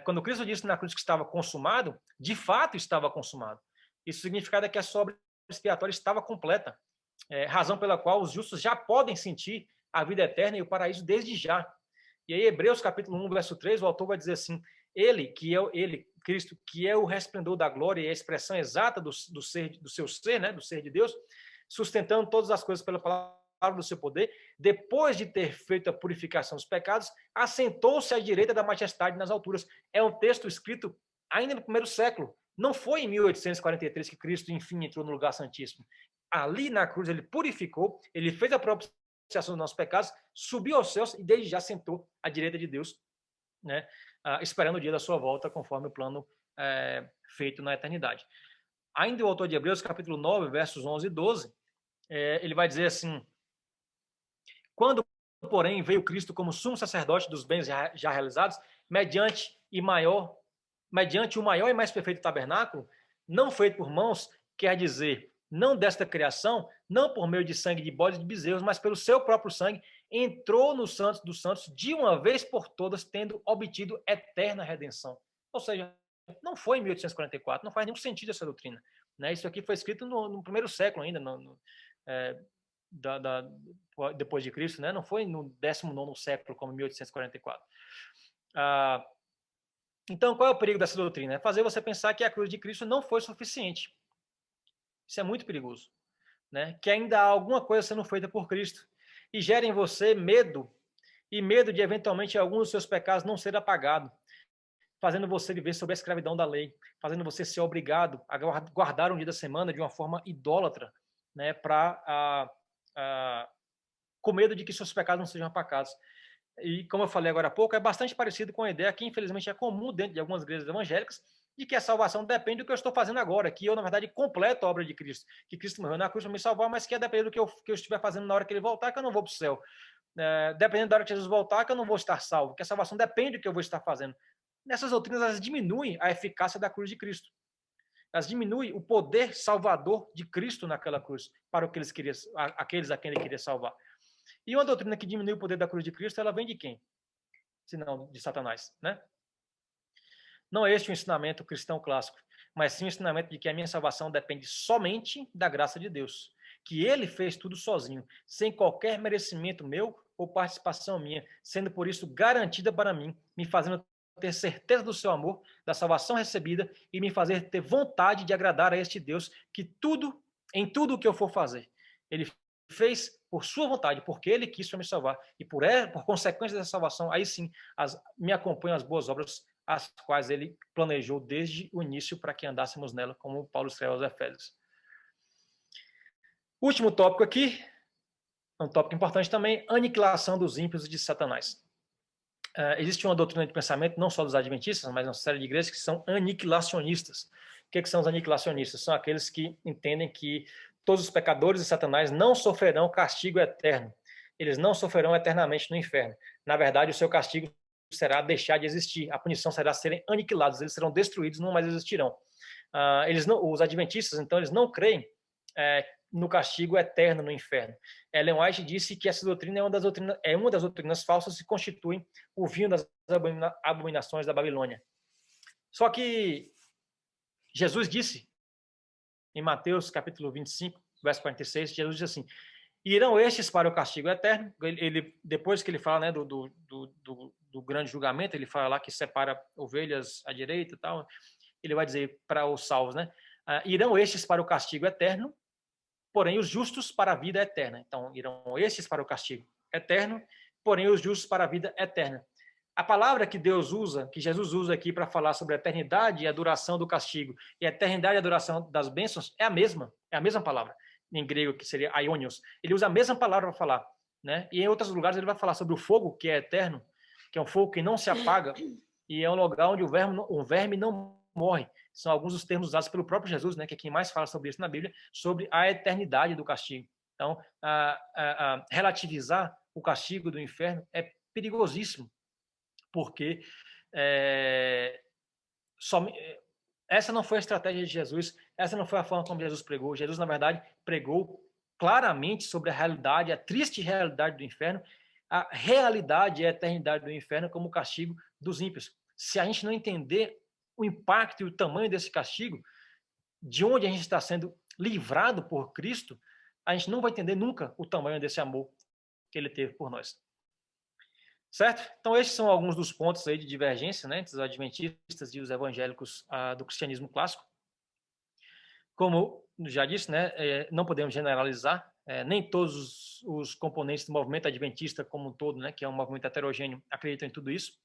Speaker 1: Quando Cristo disse na cruz que estava consumado, de fato estava consumado. Isso significava que a sua obra expiatória estava completa. Razão pela qual os justos já podem sentir a vida eterna e o paraíso desde já. E aí, Hebreus capítulo 1, verso 3, o autor vai dizer assim, Cristo, que é o resplendor da glória e a expressão exata do seu ser, né, do ser de Deus, sustentando todas as coisas pela palavra do seu poder, depois de ter feito a purificação dos pecados, assentou-se à direita da majestade nas alturas. É um texto escrito ainda no primeiro século. Não foi em 1843 que Cristo, enfim, entrou no lugar santíssimo. Ali na cruz ele purificou, ele fez a propiciação dos nossos pecados, subiu aos céus e desde já sentou à direita de Deus, né, esperando o dia da sua volta, conforme o plano feito na eternidade. Ainda o autor de Hebreus, capítulo 9, versos 11 e 12, ele vai dizer assim, quando, porém, veio Cristo como sumo sacerdote dos bens já realizados, mediante o maior e mais perfeito tabernáculo, não feito por mãos, quer dizer, não desta criação, não por meio de sangue de bodes e de bezerros, mas pelo seu próprio sangue, entrou no Santos dos Santos de uma vez por todas, tendo obtido eterna redenção. Ou seja, não foi em 1844, não faz nenhum sentido essa doutrina. Né? Isso aqui foi escrito no primeiro século ainda, depois de Cristo, né? Não foi no 19º século, como 1844. Então, qual é o perigo dessa doutrina? É fazer você pensar que a cruz de Cristo não foi suficiente. Isso é muito perigoso, né? Que ainda há alguma coisa sendo feita por Cristo e gera em você medo, e medo de eventualmente alguns dos seus pecados não ser apagado, fazendo você viver sob a escravidão da lei, fazendo você ser obrigado a guardar um dia da semana de uma forma idólatra, né? Com medo de que seus pecados não sejam apagados. E, como eu falei agora há pouco, é bastante parecido com a ideia que, infelizmente, é comum dentro de algumas igrejas evangélicas, de que a salvação depende do que eu estou fazendo agora, que eu, na verdade, completo a obra de Cristo, que Cristo morreu na cruz para me salvar, mas que é depender do que eu estiver fazendo na hora que ele voltar, que eu não vou para o céu. Dependendo da hora que Jesus voltar, que eu não vou estar salvo, que a salvação depende do que eu vou estar fazendo. Nessas doutrinas, elas diminuem a eficácia da cruz de Cristo. Elas diminuem o poder salvador de Cristo naquela cruz, para aqueles a quem ele queria salvar. E uma doutrina que diminui o poder da cruz de Cristo, ela vem de quem? Senão de Satanás, né? Não é este o ensinamento cristão clássico, mas sim o ensinamento de que a minha salvação depende somente da graça de Deus, que ele fez tudo sozinho, sem qualquer merecimento meu ou participação minha, sendo por isso garantida para mim, me fazendo ter certeza do seu amor, da salvação recebida e me fazer ter vontade de agradar a este Deus que em tudo o que eu for fazer, ele fez por sua vontade, porque ele quis me salvar, e por consequência dessa salvação, aí sim, me acompanham as boas obras, as quais ele planejou desde o início para que andássemos nela, como Paulo escreve aos Efésios. Último tópico aqui, um tópico importante também, aniquilação dos ímpios e de Satanás. Existe uma doutrina de pensamento, não só dos adventistas, mas uma série de igrejas que são aniquilacionistas. O que são os aniquilacionistas? São aqueles que entendem que todos os pecadores de Satanás não sofrerão castigo eterno. Eles não sofrerão eternamente no inferno. Na verdade, o seu castigo será deixar de existir. A punição será serem aniquilados. Eles serão destruídos, não mais existirão. Os adventistas, então, eles não creem no castigo eterno no inferno. Ellen White disse que essa doutrina é uma das doutrinas falsas que constituem o vinho das abominações da Babilônia. Só que Jesus disse, em Mateus capítulo 25, verso 46, Jesus diz assim, irão estes para o castigo eterno. Depois que ele fala, né, do grande julgamento, ele fala lá que separa ovelhas à direita e tal, ele vai dizer para os salvos, né, irão estes para o castigo eterno, porém os justos para a vida eterna. Então, irão estes para o castigo eterno, porém os justos para a vida eterna. A palavra que Deus usa, que Jesus usa aqui para falar sobre a eternidade e a duração do castigo, e a eternidade e a duração das bênçãos, é a mesma palavra, em grego, que seria aionios. Ele usa a mesma palavra para falar, né? E em outros lugares ele vai falar sobre o fogo, que é eterno, que é um fogo que não se apaga, e é um lugar onde o verme não morre. São alguns dos termos usados pelo próprio Jesus, né, que é quem mais fala sobre isso na Bíblia, sobre a eternidade do castigo. Então, relativizar o castigo do inferno é perigosíssimo, porque essa não foi a estratégia de Jesus, essa não foi a forma como Jesus pregou. Jesus, na verdade, pregou claramente sobre a realidade, a triste realidade do inferno, a realidade e a eternidade do inferno como o castigo dos ímpios. Se a gente não entender o impacto e o tamanho desse castigo, de onde a gente está sendo livrado por Cristo, a gente não vai entender nunca o tamanho desse amor que ele teve por nós. Certo? Então, esses são alguns dos pontos aí de divergência, né, entre os adventistas e os evangélicos do cristianismo clássico. Como já disse, né, não podemos generalizar, nem todos os componentes do movimento adventista como um todo, né, que é um movimento heterogêneo, acreditam em tudo isso.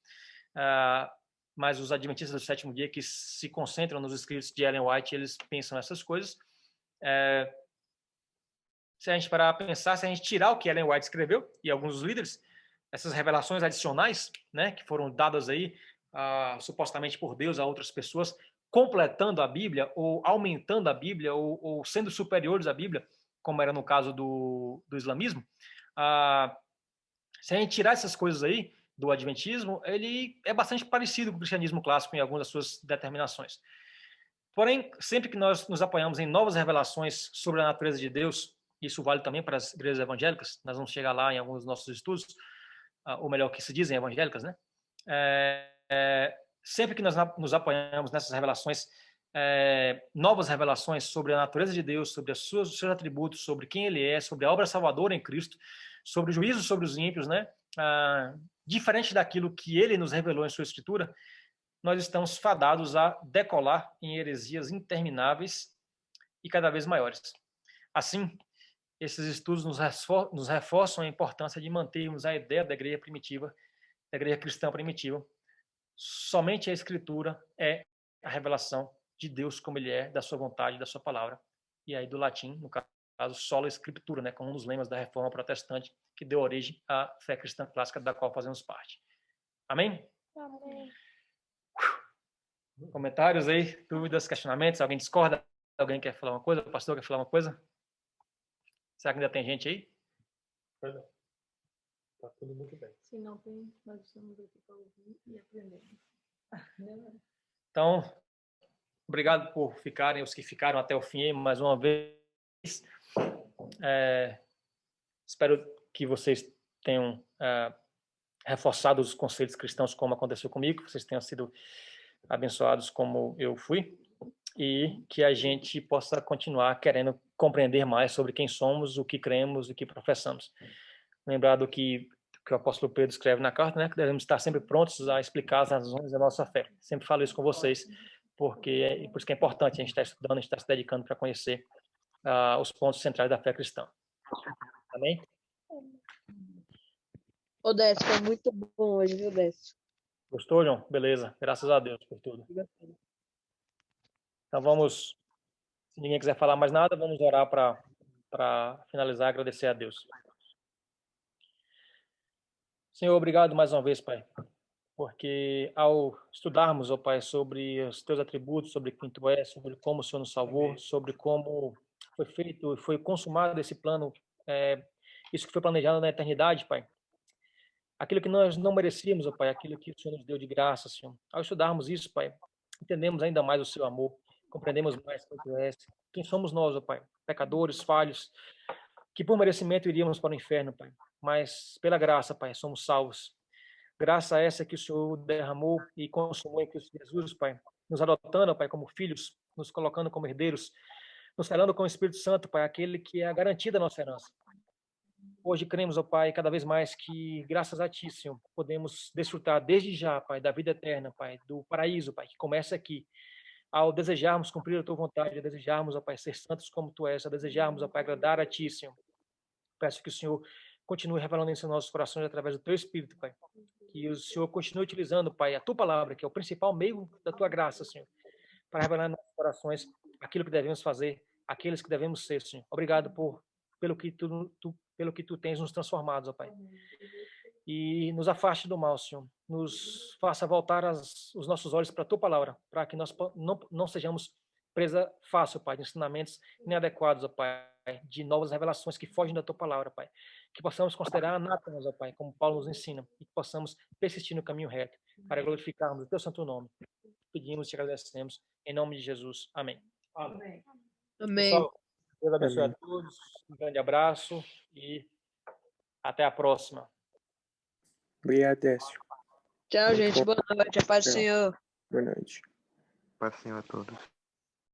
Speaker 1: Mas os adventistas do sétimo dia que se concentram nos escritos de Ellen White, eles pensam essas coisas. Se a gente parar a pensar, se a gente tirar o que Ellen White escreveu, e alguns dos líderes, essas revelações adicionais, né, que foram dadas aí supostamente por Deus a outras pessoas, completando a Bíblia, ou aumentando a Bíblia, ou sendo superiores à Bíblia, como era no caso do islamismo, se a gente tirar essas coisas aí do adventismo, ele é bastante parecido com o cristianismo clássico em algumas das suas determinações. Porém, sempre que nós nos apoiamos em novas revelações sobre a natureza de Deus, isso vale também para as igrejas evangélicas, nós vamos chegar lá em alguns dos nossos estudos, ou melhor, que se dizem evangélicas, né? Sempre que nós nos apoiamos nessas revelações novas revelações sobre a natureza de Deus, sobre os seus atributos, sobre quem Ele é, sobre a obra salvadora em Cristo, sobre o juízo sobre os ímpios, né? Diferente daquilo que Ele nos revelou em sua Escritura, nós estamos fadados a decolar em heresias intermináveis e cada vez maiores. Assim, esses estudos nos reforçam a importância de mantermos a ideia da igreja primitiva, da igreja cristã primitiva. Somente a Escritura é a revelação de Deus como Ele é, da sua vontade, da sua palavra. E aí do latim, no caso, sola Scriptura, né, como um dos lemas da Reforma Protestante, que deu origem à fé cristã clássica, da qual fazemos parte. Amém?
Speaker 2: Amém.
Speaker 1: Comentários aí, dúvidas, questionamentos? Alguém discorda? Alguém quer falar uma coisa? O pastor quer falar uma coisa? Será que ainda tem gente aí?
Speaker 4: Perdão. Está tudo muito bem.
Speaker 5: Se não tem, nós estamos aqui para ouvir e aprender.
Speaker 1: Então, obrigado por ficarem, os que ficaram até o fim, mais uma vez. Espero que vocês tenham reforçado os conceitos cristãos como aconteceu comigo, que vocês tenham sido abençoados como eu fui, e que a gente possa continuar querendo compreender mais sobre quem somos, o que cremos, o que professamos. Lembrar do que o apóstolo Pedro escreve na carta, né, que devemos estar sempre prontos a explicar as razões da nossa fé. Sempre falo isso com vocês, porque por isso que é importante a gente estar estudando, a gente estar se dedicando para conhecer os pontos centrais da fé cristã. Amém?
Speaker 3: Ô, Décio, foi muito bom hoje, viu, Décio?
Speaker 1: Gostou, João? Beleza. Graças a Deus por tudo. Então vamos, se ninguém quiser falar mais nada, vamos orar para finalizar e agradecer a Deus. Senhor, obrigado mais uma vez, Pai, porque ao estudarmos, ó Pai, sobre os teus atributos, sobre quem tu és, sobre como o Senhor nos salvou, sobre como foi feito, foi consumado esse plano, isso que foi planejado na eternidade, Pai. Aquilo que nós não merecíamos, ó Pai, aquilo que o Senhor nos deu de graça, Senhor. Ao estudarmos isso, Pai, entendemos ainda mais o seu amor, compreendemos mais quem tu és, quem somos nós, ó Pai, pecadores, falhos, que por merecimento iríamos para o inferno, Pai, mas pela graça, Pai, somos salvos. Graça essa que o Senhor derramou e consumou em Cristo Jesus, Pai, nos adotando, Pai, como filhos, nos colocando como herdeiros, nos selando com o Espírito Santo, Pai, aquele que é a garantia da nossa herança. Hoje cremos, ó Pai, cada vez mais que, graças a Ti, Senhor, podemos desfrutar desde já, Pai, da vida eterna, Pai, do paraíso, Pai, que começa aqui. Ao desejarmos cumprir a Tua vontade, a desejarmos, ó Pai, ser santos como Tu és, a desejarmos, ó Pai, agradar a Ti, Senhor. Peço que o Senhor continue revelando isso em nossos corações através do Teu Espírito, Pai. Que o Senhor continue utilizando, Pai, a Tua palavra, que é o principal meio da Tua graça, Senhor, para revelar em nossos corações aquilo que devemos fazer, aqueles que devemos ser, Senhor. Obrigado pelo que Tu tens nos transformados, ó Pai. E nos afaste do mal, Senhor. Nos faça voltar os nossos olhos para a Tua palavra, para que nós não sejamos presa fácil, Pai, de ensinamentos inadequados, ó Pai, de novas revelações que fogem da Tua palavra, Pai. Que possamos considerar anátemas, ó Pai, como Paulo nos ensina, e que possamos persistir no caminho reto, para glorificarmos o Teu santo nome. Pedimos e te agradecemos, em nome de Jesus. Amém.
Speaker 4: Amém.
Speaker 3: Amém.
Speaker 1: Pessoal, Deus abençoe a todos, um grande abraço e até a próxima.
Speaker 6: Obrigado, Décio.
Speaker 3: Tchau, gente. Boa noite. A paz do Senhor.
Speaker 6: Boa noite.
Speaker 7: Paz do Senhor a todos.